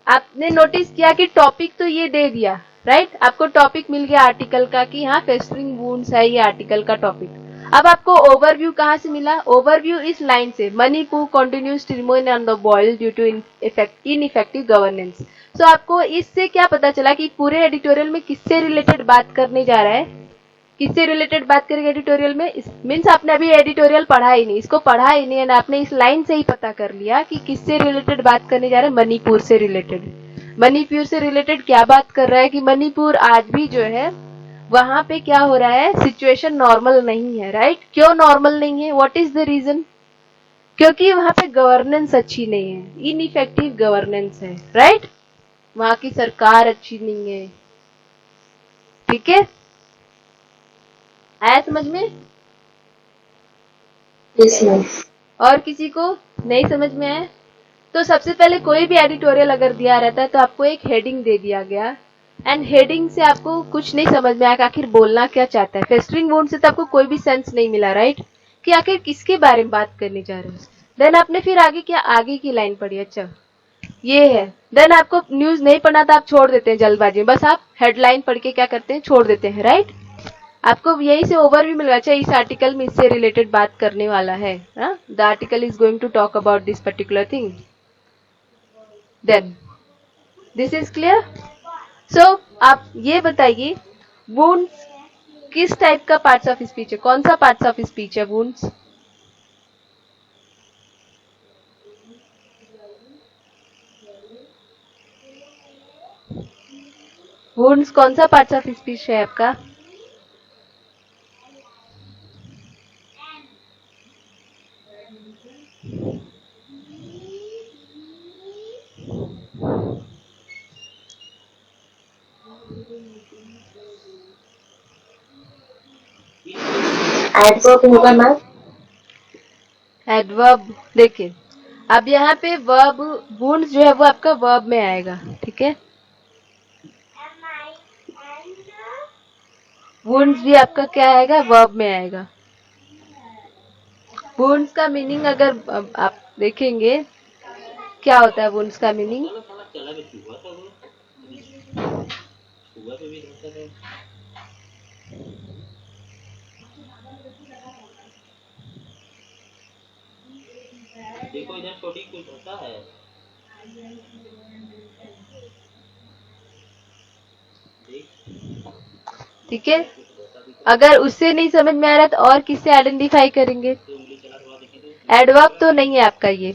आपने नोटिस किया कि टॉपिक तो ये दे दिया, राइट. आपको टॉपिक मिल गया आर्टिकल का कि हाँ फेस्टरिंग वुंड्स है ये आर्टिकल का टॉपिक. अब आपको ओवरव्यू कहाँ से मिला? ओवरव्यू इस लाइन से, Manipur continues to remain on the boil due to ineffective governance. So आपको इससे क्या पता चला कि पूरे एडिटोरियल में किससे रिलेटेड बात करने जा रहा है? किससे रिलेटेड बात करेंगे एडिटोरियल में? मीन्स आपने अभी एडिटोरियल पढ़ा ही नहीं, इसको पढ़ा ही नहीं, एंड आपने इस लाइन से ही पता कर लिया कि किससे रिलेटेड बात करने जा रहे हैं. मणिपुर से रिलेटेड. मणिपुर से रिलेटेड क्या बात कर रहा है कि मणिपुर आज भी जो है वहां पे क्या हो रहा है, सिचुएशन नॉर्मल नहीं है, राइट. क्यों नॉर्मल नहीं है? What is the reason? क्योंकि वहां पे गवर्नेंस अच्छी नहीं है, इनइफेक्टिव गवर्नेंस है, राइट. वहां की सरकार अच्छी नहीं है, ठीक है. आया समझ में? Yes, ma'am. और किसी को नहीं समझ में आया? तो सबसे पहले कोई भी एडिटोरियल अगर दिया रहता है तो आपको एक हेडिंग दे दिया गया, एंड हेडिंग से आपको कुछ नहीं समझ में आया कि आखिर बोलना क्या चाहता है. फेस्टरिंग वुंड से तो आपको कोई भी सेंस नहीं मिला, राइट, कि आखिर किसके बारे में बात करने जा रहे हैं. देन आपने फिर आगे क्या, आगे की लाइन पढ़ी. अच्छा ये है. देन आपको न्यूज नहीं पढ़ना था, आप छोड़ देते हैं जल्दबाजी में, बस आप हेडलाइन पढ़ के क्या करते हैं, छोड़ देते हैं, राइट. आपको यही से ओवरव्यू मिल गया. अच्छा इस आर्टिकल में इससे रिलेटेड बात करने वाला है, the article is going to talk about this particular thing. Then this is clear. So आप ये बताइए वुंड्स किस टाइप का पार्ट्स ऑफ स्पीच है? कौन सा पार्ट्स ऑफ स्पीच है वुंड्स? वुंड्स कौन सा पार्ट्स ऑफ स्पीच है आपका? Adverb होगा मैम. एडवर्ब. देखिए अब यहाँ पे वर्ब, वुंड्स जो है वो आपका वर्ब में आएगा, ठीक है. वुंड्स भी आपका क्या आएगा, वर्ब में आएगा. वुंड्स का मीनिंग अगर आप देखेंगे क्या होता है वुंड्स का मीनिंग. देखो इधर छोटी कुछ होता है. ठीक है. अगर उससे नहीं समझ में आ रहा तो और किससे आइडेंटिफाई करेंगे? एडवर्ब तो नहीं है आपका ये,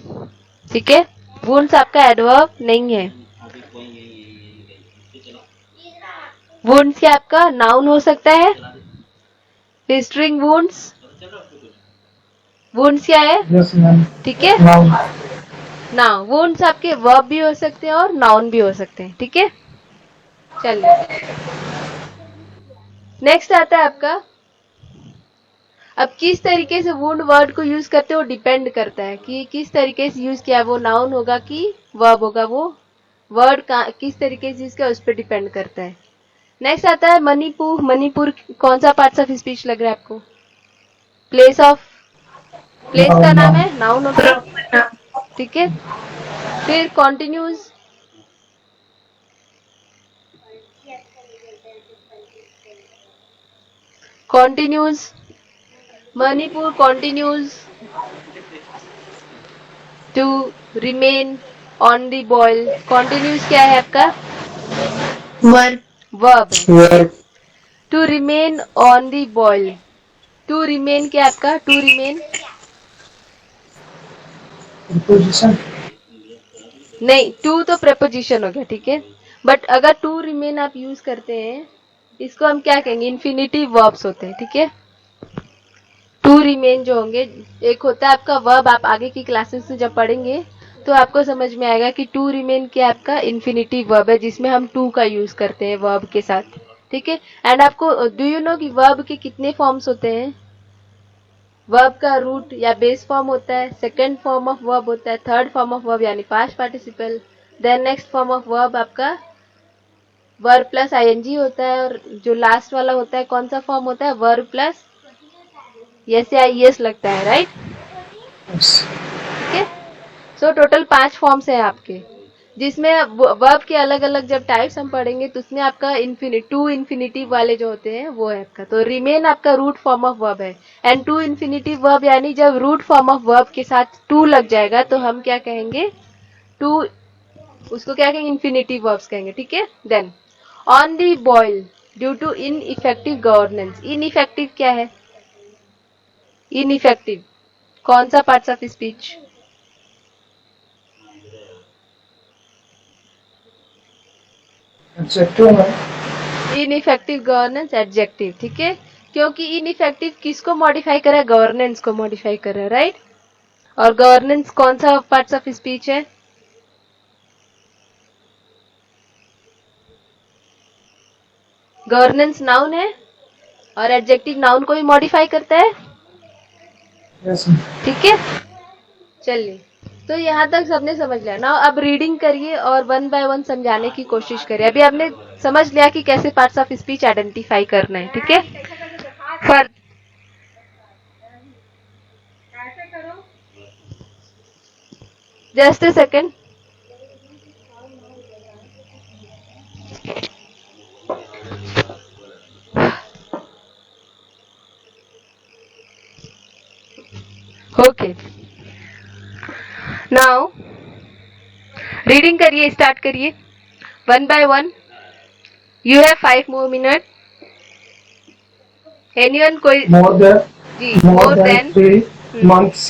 ठीक है. वुंड्स आपका एडवर्ब नहीं है. वुंड्स क्या आपका नाउन हो सकता है? फेस्टरिंग वुंड्स, वुंड्स क्या है? Yes, ma'am. ठीक है. Noun. नाउ वुंड्स आपके वर्ब भी हो सकते हैं और नाउन भी हो सकते हैं, ठीक है. चलिए नेक्स्ट आता है आपका. अब किस तरीके से वुंड वर्ड को यूज करते हो डिपेंड करता है कि किस तरीके से यूज किया, वो नाउन होगा कि वर्ब होगा, वो वर्ड किस तरीके से यूज किया उस पर डिपेंड करता है. नेक्स्ट आता है मणिपुर. मणिपुर कौन सा पार्ट्स ऑफ स्पीच लग रहा है आपको? प्लेस ऑफ, प्लेस का नाम है, नाउन होगा, ठीक है. फिर continues, continues, Manipur continues to remain on the boil, continues क्या है आपका? Verb. वर्ब है। Verb to remain on the boil, to remain क्या है आपका? To remain preposition. नहीं, टू तो प्रेपोजिशन हो गया, ठीक है। बट अगर टू रिमेन आप यूज करते हैं, इसको हम क्या कहेंगे? इन्फिनिटिव वर्ब्स होते हैं, ठीक है। टू रिमेन जो होंगे, एक होता है आपका वर्ब, आप आगे की क्लासेस में जब पढ़ेंगे तो आपको समझ में आएगा कि टू रिमेन क्या आपका इन्फिनिटिव वर्ब है, जिसमें हम टू का यूज करते हैं वर्ब के साथ, ठीक है। एंड आपको डू यू नो कि वर्ब के कितने फॉर्म्स होते हैं? वर्ब का रूट या बेस फॉर्म होता है, सेकंड फॉर्म ऑफ वर्ब होता है, थर्ड फॉर्म ऑफ वर्ब यानी past participle, then next form of verb आपका वर्ब प्लस आईएनजी होता है, और जो लास्ट वाला होता है कौन सा फॉर्म होता है? वर्ब प्लस यस या ईएस लगता है, राइट? ठीक है। सो टोटल 5 फॉर्म्स है आपके, जिसमें वर्ब के अलग अलग जब टाइप्स हम पढ़ेंगे तो उसमें आपका टू इन्फिनिटिव वाले जो होते हैं वो है आपका। तो रिमेन आपका रूट फॉर्म ऑफ वर्ब है, एंड टू इन्फिनिटिव वर्ब यानी जब रूट फॉर्म ऑफ वर्ब के साथ टू लग जाएगा तो हम क्या कहेंगे? टू, उसको क्या कहेंगे? इन्फिनिटिव वर्ब्स कहेंगे, ठीक है। Then on the boil due to ineffective governance, ineffective क्या है? इनइफेक्टिव कौन सा पार्ट्स ऑफ स्पीच? एडजेक्टिव में। इनइफेक्टिव गवर्नेंस एडजेक्टिव, ठीक है। क्योंकि इनइफेक्टिव किसको मॉडिफाई कर रहा है? गवर्नेंस को मॉडिफाई कर रहा है, राइट। और गवर्नेंस कौन सा पार्ट्स ऑफ स्पीच है? गवर्नेंस नाउन है, और एडजेक्टिव नाउन को भी मॉडिफाई करता है, यस। ठीक है। चलिए, तो यहाँ तक सबने समझ लिया ना। अब रीडिंग करिए और वन बाय वन समझाने की कोशिश करिए। अभी आपने समझ लिया कि कैसे पार्ट्स ऑफ स्पीच आइडेंटिफाई करना है, ठीक है। First, just a second. Okay, now reading करिए, स्टार्ट करिए one by one. You have 5 more minutes। Anyone कोई? मोर देन जी, more more than than 3 months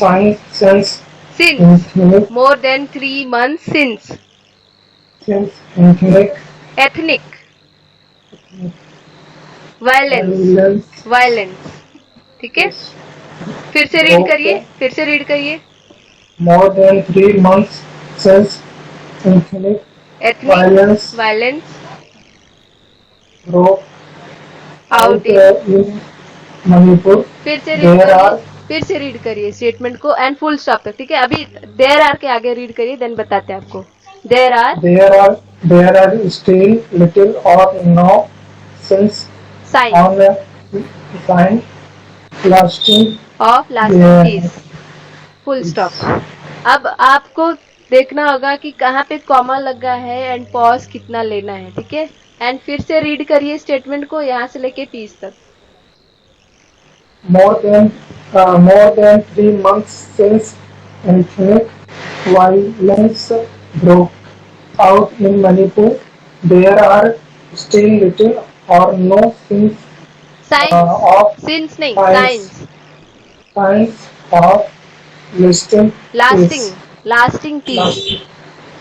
since since, infinite more than 3 months since, since infinite ethnic, violence, violence violence, ठीक है। is फिर से read करिए, broken. फिर से read करिए। More than 3 months since infinite ethnic, violence violence broke out out in. in Manipur. फिर से रीड There करिए, are फिर से रीड करिए स्टेटमेंट को एंड फुल स्टॉप तक, ठीक है। अभी देयर आर के आगे रीड करिए, देन बताते हैं आपको। There are there are still little or no since signs on a sign lasting of lasting yeah, peace, full stop. अब आपको देखना होगा कि कहाँ पे कॉमा लगा है एंड पॉज कितना लेना है, ठीक है। एंड फिर से रीड करिए स्टेटमेंट को यहाँ से लेके पीस तक। more than 3 months since infinite violence broke out in Manipur. There are still little or no science, of since नहीं, signs science, signs of listing lasting, is lasting piece,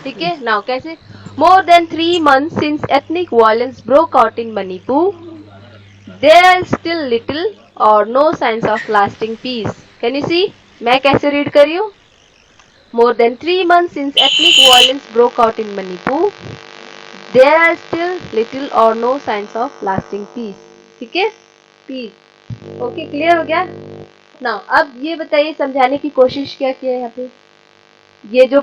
ठीक है। Now कैसे? मोर than 3 months since ethnic violence broke out in Manipur, there are still little or no signs of lasting peace. Can you see? मैं कैसे read कर रही हूँ? More than 3 months since ethnic violence broke out in Manipur, there are still little or no signs of lasting peace. ठीक है? Peace. Okay, clear हो गया? Now अब ये बताइए, समझाने की कोशिश क्या की है यहाँ पे? ये जो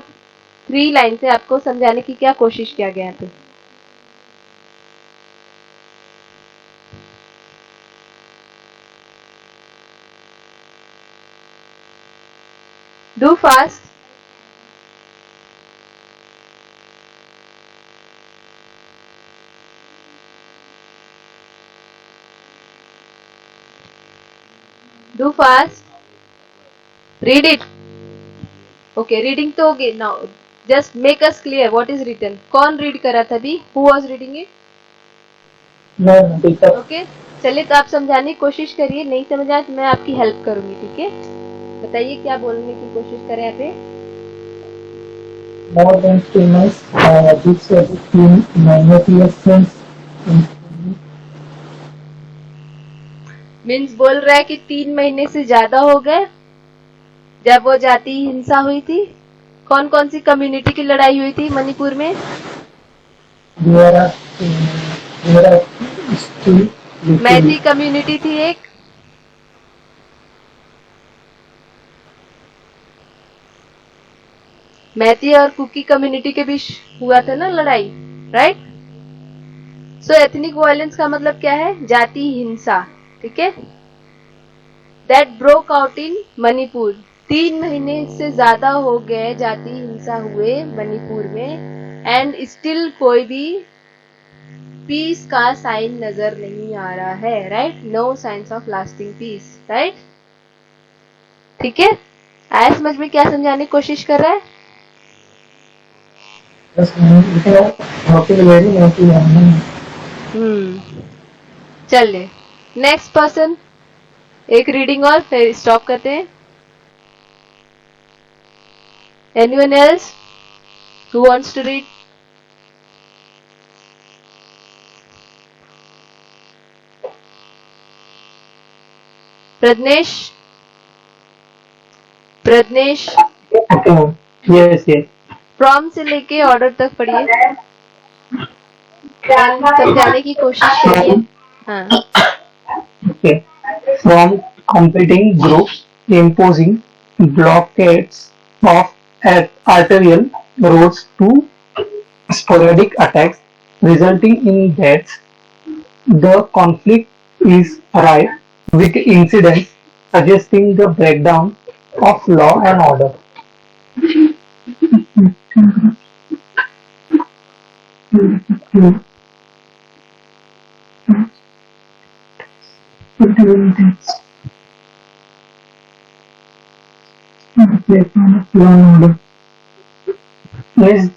3 लाइन से आपको समझाने की क्या कोशिश किया गया यहाँ पे? Do fast. Do fast. Read it. Okay, reading तो होगी now. Just make us clear what is written. कौन रीड कर रहा था अभी? Who was reading it? मैं टीचर। ओके, चलिए तो आप समझाने की कोशिश करिए, नहीं समझ आए तो मैं आपकी हेल्प करूंगी, ठीक है? बताइए क्या बोलने की कोशिश करें यहाँ पे। मोर देन 3 months, this was 3 महीने since मीन्स बोल रहा है कि 3 महीने से ज्यादा हो गए जब वो जाति हिंसा हुई थी। कौन कौन सी कम्युनिटी की लड़ाई हुई थी मणिपुर में? there are still Meitei community थी एक, मैती और कुकी कम्युनिटी के बीच हुआ था ना लड़ाई, राइट? सो एथनिक वायलेंस का मतलब क्या है? जाति हिंसा, ठीक है? That broke out in Manipur. 3 महीने से ज्यादा हो गए जाति हिंसा हुए मणिपुर में, एंड स्टिल कोई भी पीस का साइन नजर नहीं आ रहा है, right? No signs of lasting peace, right? ठीक है, आया समझ में क्या समझाने की कोशिश कर रहा है? चलिए नेक्स्ट पर्सन, एक रीडिंग और फिर स्टॉप करते हैं। Anyone else who wants to read? Pragnesh, Pragnesh yes yes from से लेके ऑर्डर तक पढ़िए, समझाने की कोशिश करिए। हाँ, okay from competing groups imposing blockades of arterial roads to sporadic attacks resulting in deaths. The conflict is rife with incidents suggesting the breakdown of law and order.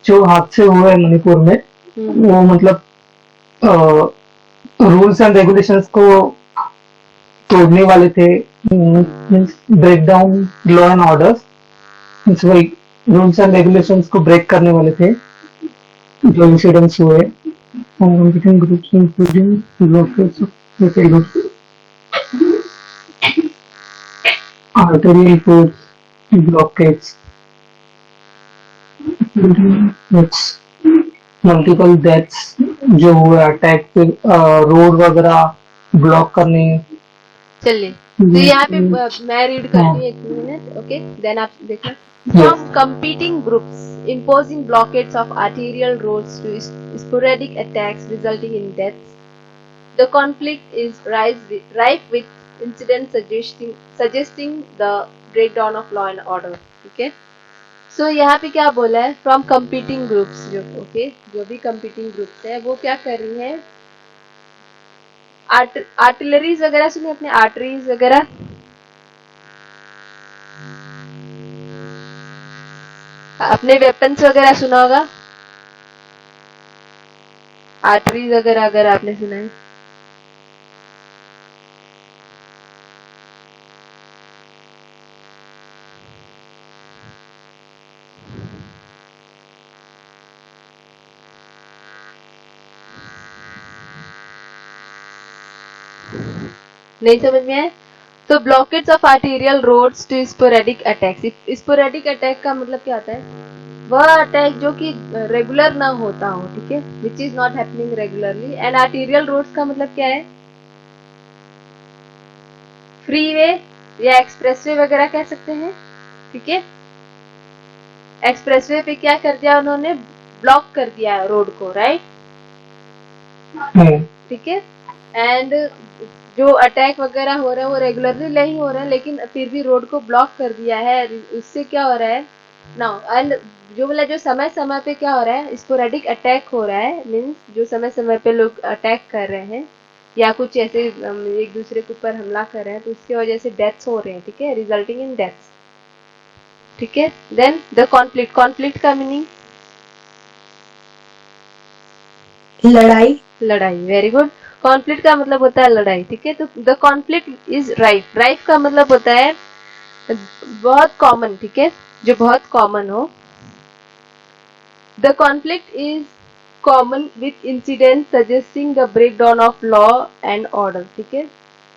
जो हादसे हुए मणिपुर में वो मतलब रूल्स एंड रेगुलेशंस को तोड़ने वाले थे, break down law and orders, means वही रूल्स एंड रेगुलेशंस को ब्रेक करने वाले थे जो इंसिडेंट्स हुए। Groups including arterial roads blockades, multiple deaths जो हुए अटैक पे, रोड वगैरह ब्लॉक करने। चलिए तो यहाँ पे मैं रीड करती हूँ 1 मिनट, ओके? देन आप देखना। From competing groups imposing blockades of arterial roads to sporadic attacks resulting in deaths, the conflict is rife with incidents suggesting the breakdown of law and order, ठीक है? सो यहाँ पे क्या बोला है? फ्रॉम कंपीटिंग ग्रुप्स, जो ओके जो भी कंपीटिंग ग्रुप्स है वो क्या कर रही हैं? आर्टिलरीज वगैरह सुने अपने, आर्टरीज वगैरह, अपने वेपन्स वगैरह सुना होगा, आर्टरीज वगैरह अगर आपने सुना है। नहीं समझ में आए तो blockades of arterial roads to sporadic attacks. Sporadic attack का मतलब क्या होता है? वह अटैक जो कि रेगुलर ना होता हो, ठीक है? Which is not happening regularly. And arterial roads का मतलब क्या है? फ्रीवे या एक्सप्रेसवे वगैरह कह सकते हैं, ठीक है? एक्सप्रेसवे पे क्या कर दिया उन्होंने? ब्लॉक कर दिया रोड को, राइट? ठीक है। एंड जो अटैक वगैरह हो रहा है वो रेगुलरली नहीं हो रहा है, लेकिन फिर भी रोड को ब्लॉक कर दिया है। उससे क्या हो रहा है ना? एंड जो बोला जो समय समय पे क्या हो रहा है? स्पोरेडिक अटैक हो रहा है, मीन्स जो समय समय पे लोग अटैक कर रहे हैं या कुछ ऐसे एक दूसरे के ऊपर हमला कर रहे हैं, तो उसकी वजह से डेथ्स हो रहे हैं, ठीक है? Resulting in deaths. ठीक है. देन द कॉन्फ्लिक्ट, कॉन्फ्लिक्ट का मीनिंग लड़ाई, लड़ाई. Very good. कॉन्फ्लिक्ट का मतलब होता है लड़ाई. ठीक है. तो the conflict is rife. Rife का मतलब होता है बहुत कॉमन. ठीक है, जो बहुत कॉमन हो. The conflict is common with incident suggesting the breakdown of law and order. ठीक है.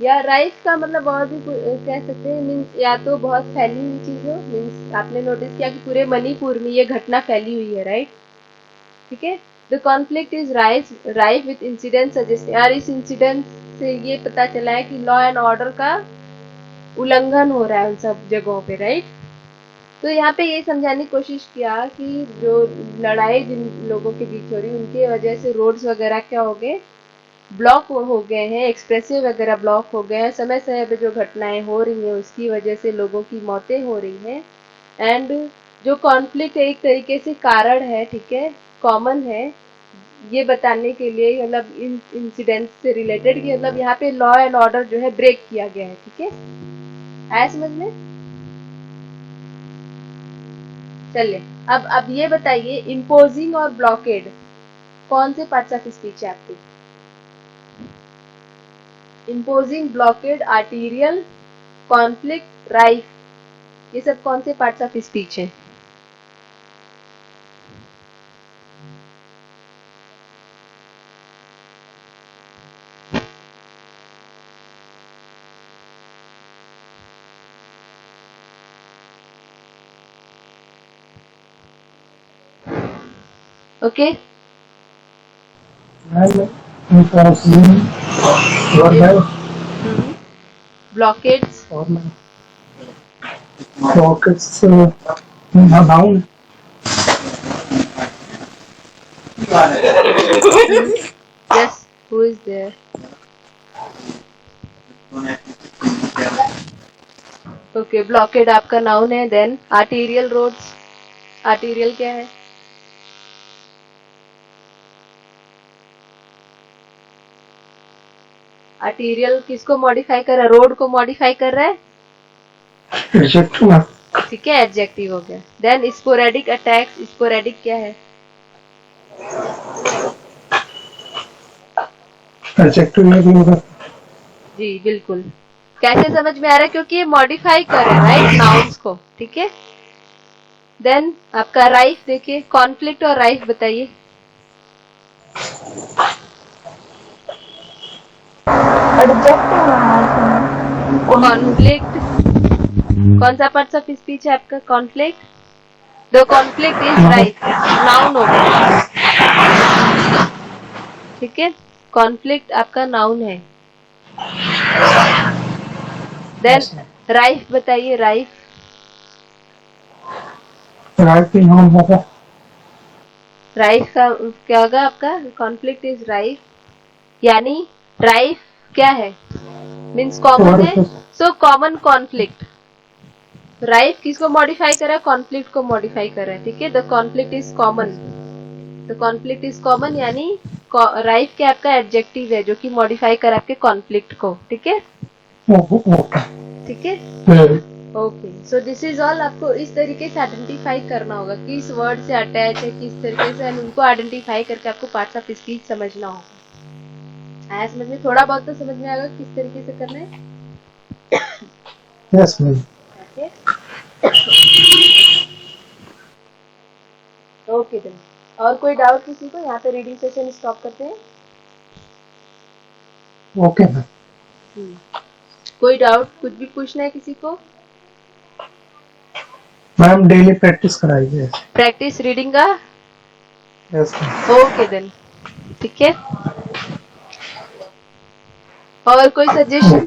या राइफ का मतलब और भी कह सकते हैं. मीन्स या तो बहुत फैली हुई चीज हो. मीन्स आपने नोटिस किया कि पूरे मणिपुर में ये घटना फैली हुई है, राइट. ठीक है. The conflict is rife with incident suggesting. और इस इंसिडेंट से ये पता चला है कि लॉ एंड ऑर्डर का उल्लंघन हो रहा है उन सब जगहों पे, राइट. तो यहाँ पे ये समझाने की कोशिश किया कि जो लड़ाई जिन लोगों के बीच हो रही उनके वजह से रोड्स वगैरह क्या हो गए, ब्लॉक हो गए हैं. एक्सप्रेसवे वगैरह ब्लॉक हो गए हैं. समय समय पे जो घटनाएं हो रही हैं उसकी वजह से लोगों की मौतें हो रही हैं. एंड जो कॉन्फ्लिक्ट एक तरीके से कारण है, ठीक है, कॉमन है, ये बताने के लिए मतलब इन इंसिडेंट से रिलेटेड कि मतलब यहाँ पे लॉ एंड ऑर्डर जो है ब्रेक किया गया है. ठीक है, आया समझ में. चलिए अब ये बताइए, इम्पोजिंग और ब्लॉकेड कौन से पार्ट्स ऑफ स्पीच है आपके. Imposing, blockade, arterial, conflict, rife, ये सब कौन से पार्ट्स ऑफ स्पीच है. Okay. Blockades, Rockets, noun. Yes, who is there. Okay, blockade आपका नाउन है. देन आर्टीरियल रोड्स, आर्टीरियल क्या है. आर्टीरियल किसको मॉडिफाई कर रहा है, रोड को मॉडिफाई कर रहा है. Adjective. ठीक है, एडजेक्टिव हो गया. देन स्पोरेडिक अटैक्स, स्पोरेडिक क्या है. Adjective ये भी होगा. जी बिल्कुल. कैसे समझ में आ रहा है, क्योंकि ये मॉडिफाई कर रहा है, राइट, नाउन्स को. ठीक है. देन आपका राइफ देखिए, कॉन्फ्लिक्ट और राइफ बताइए. कॉन्फ्लिक्ट कौन सा पार्ट्स ऑफ स्पीच है आपका. Conflict, the conflict is rife, noun हो गया. ठीक है, कॉन्फ्लिक्ट आपका नाउन है. देन राइफ बताइए. राइफ, Right भी noun होगा. राइफ का क्या होगा आपका. कॉन्फ्लिक्ट इज राइफ, यानी राइफ क्या है, मीन्स कॉमन है. So common conflict. राइफ किसको मॉडिफाई कर रहा है, कॉन्फ्लिक्ट को मॉडिफाई कर रहा है. ठीक है, the conflict is common. The conflict is common यानी राइफ क्या आपका एडजेक्टिव है जो कि मॉडिफाई कर आपके कॉन्फ्लिक्ट को. ठीक है. Okay. ठीक है. Okay, so this is all. आपको इस तरीके से आइडेंटिफाई करना होगा कि इस वर्ड से अटैच है, किस तरीके से, उनको आइडेंटिफाई करके आपको पार्ट्स ऑफ स्पीच समझना होगा. आया समझ में. थोड़ा बहुत तो समझ में आएगा किस तरीके से करना है. Yes, ma'am. Okay then. और कोई डाउट किसी को. यहाँ पे रीडिंग सेशन स्टॉप करते हैं. Okay, ma'am. कोई डाउट, कुछ भी पूछना है किसी को. मैम डेली प्रैक्टिस कराइए. प्रैक्टिस रीडिंग का. Yes, ma'am. ओके देन, ठीक है. और कोई सजेशन.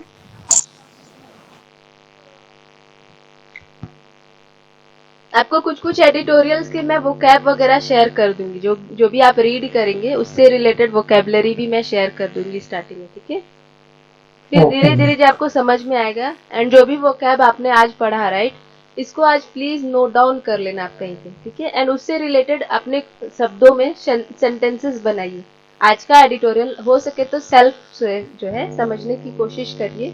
आपको कुछ एडिटोरियल्स के मैं वोकैब वगैरह शेयर कर दूंगी. जो भी आप रीड करेंगे उससे रिलेटेड वोकैबलरी भी मैं शेयर कर दूंगी स्टार्टिंग में. ठीक है. फिर धीरे धीरे जो आपको समझ में आएगा. एंड जो भी वोकैब आपने आज पढ़ा, राइट, इसको आज प्लीज नोट डाउन कर लेना आप कहीं पे. ठीक है. एंड उससे रिलेटेड अपने शब्दों में सेंटेंसेस बनाइए. आज का एडिटोरियल हो सके तो सेल्फ जो है समझने की कोशिश करिए.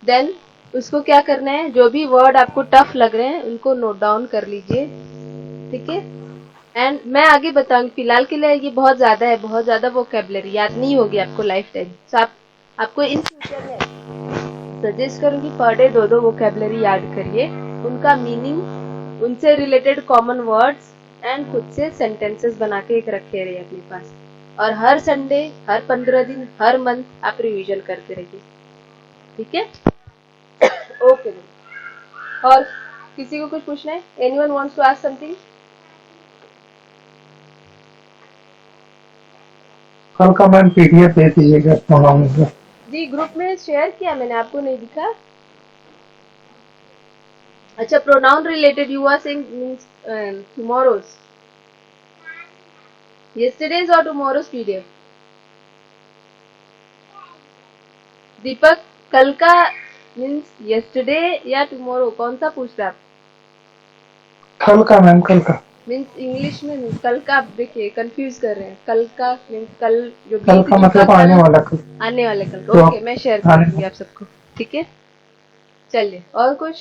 देन उसको क्या करना है, जो भी वर्ड आपको टफ लग रहे हैं उनको नोट डाउन कर लीजिए, ठीक है। एंड मैं आगे बताऊंगी, फिलहाल के लिए ये बहुत ज्यादा है, बहुत ज्यादा वोकैबुलरी याद नहीं होगी आपको लाइफ टाइम। सो आपको इन फ्यूचर में सजेस्ट करूंगी पर डे 2-2 वोकैबुलरी याद करिए, उनका मीनिंग, उनसे रिलेटेड कॉमन वर्ड्स एंड खुद से सेंटेंसेस बना के एक रखे रहिए अपने पास। और हर संडे, हर 15 दिन, हर मंथ आप रिवीजन करते रहिए, ठीक है। ओके और किसी को कुछ पूछना है? Anyone wants to ask something? कल का मैम पीडीएफ दे दीजिएगा प्रोनाउन का। जी ग्रुप में शेयर किया मैंने, आपको नहीं दिखा? अच्छा, pronoun related you are saying means tomorrow's, yesterday's और टुमारोज पीडीएफ। दीपक, कल का मींस यस्टरडे या टुमारो, कौन सा पूछ रहे आप? कल का मैम, कल का। मीन्स इंग्लिश में नहीं, कल का। आप देखिए कंफ्यूज कर रहे हैं, कल का मीन्स कल जो कल का मतलब आने वाला कल। आने वाले कल। तो ओके, मैं शेयर कर दूंगी आप सबको, ठीक है। चलिए, और कुछ?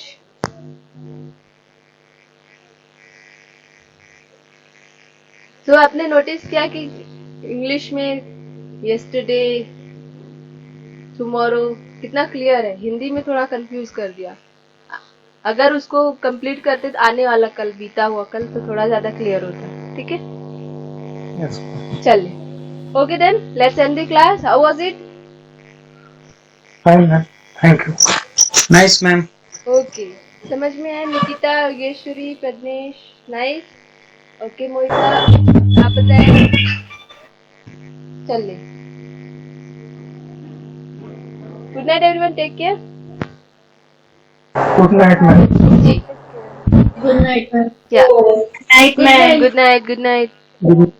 तो आपने नोटिस किया कि इंग्लिश में यस्टरडे, टुमारो कितना क्लियर है, हिंदी में थोड़ा कंफ्यूज कर दिया। अगर उसको कंप्लीट करते तो आने वाला कल, बीता हुआ कल, तो थोड़ा ज्यादा क्लियर होता, ठीक है। यस। चलिए, okay then let's end the class. How was it? Fine ma'am, thank you. Nice ma'am. Okay, समझ में आया? निकिता, योगेश्वरी, प्रज्ञेश, नाइस। ओके मोहिता, आप बताएं। चलिए, good night everyone, take care. Good night ma'am. जी, Good night, ma'am. या Night, good night, good night, good night. Good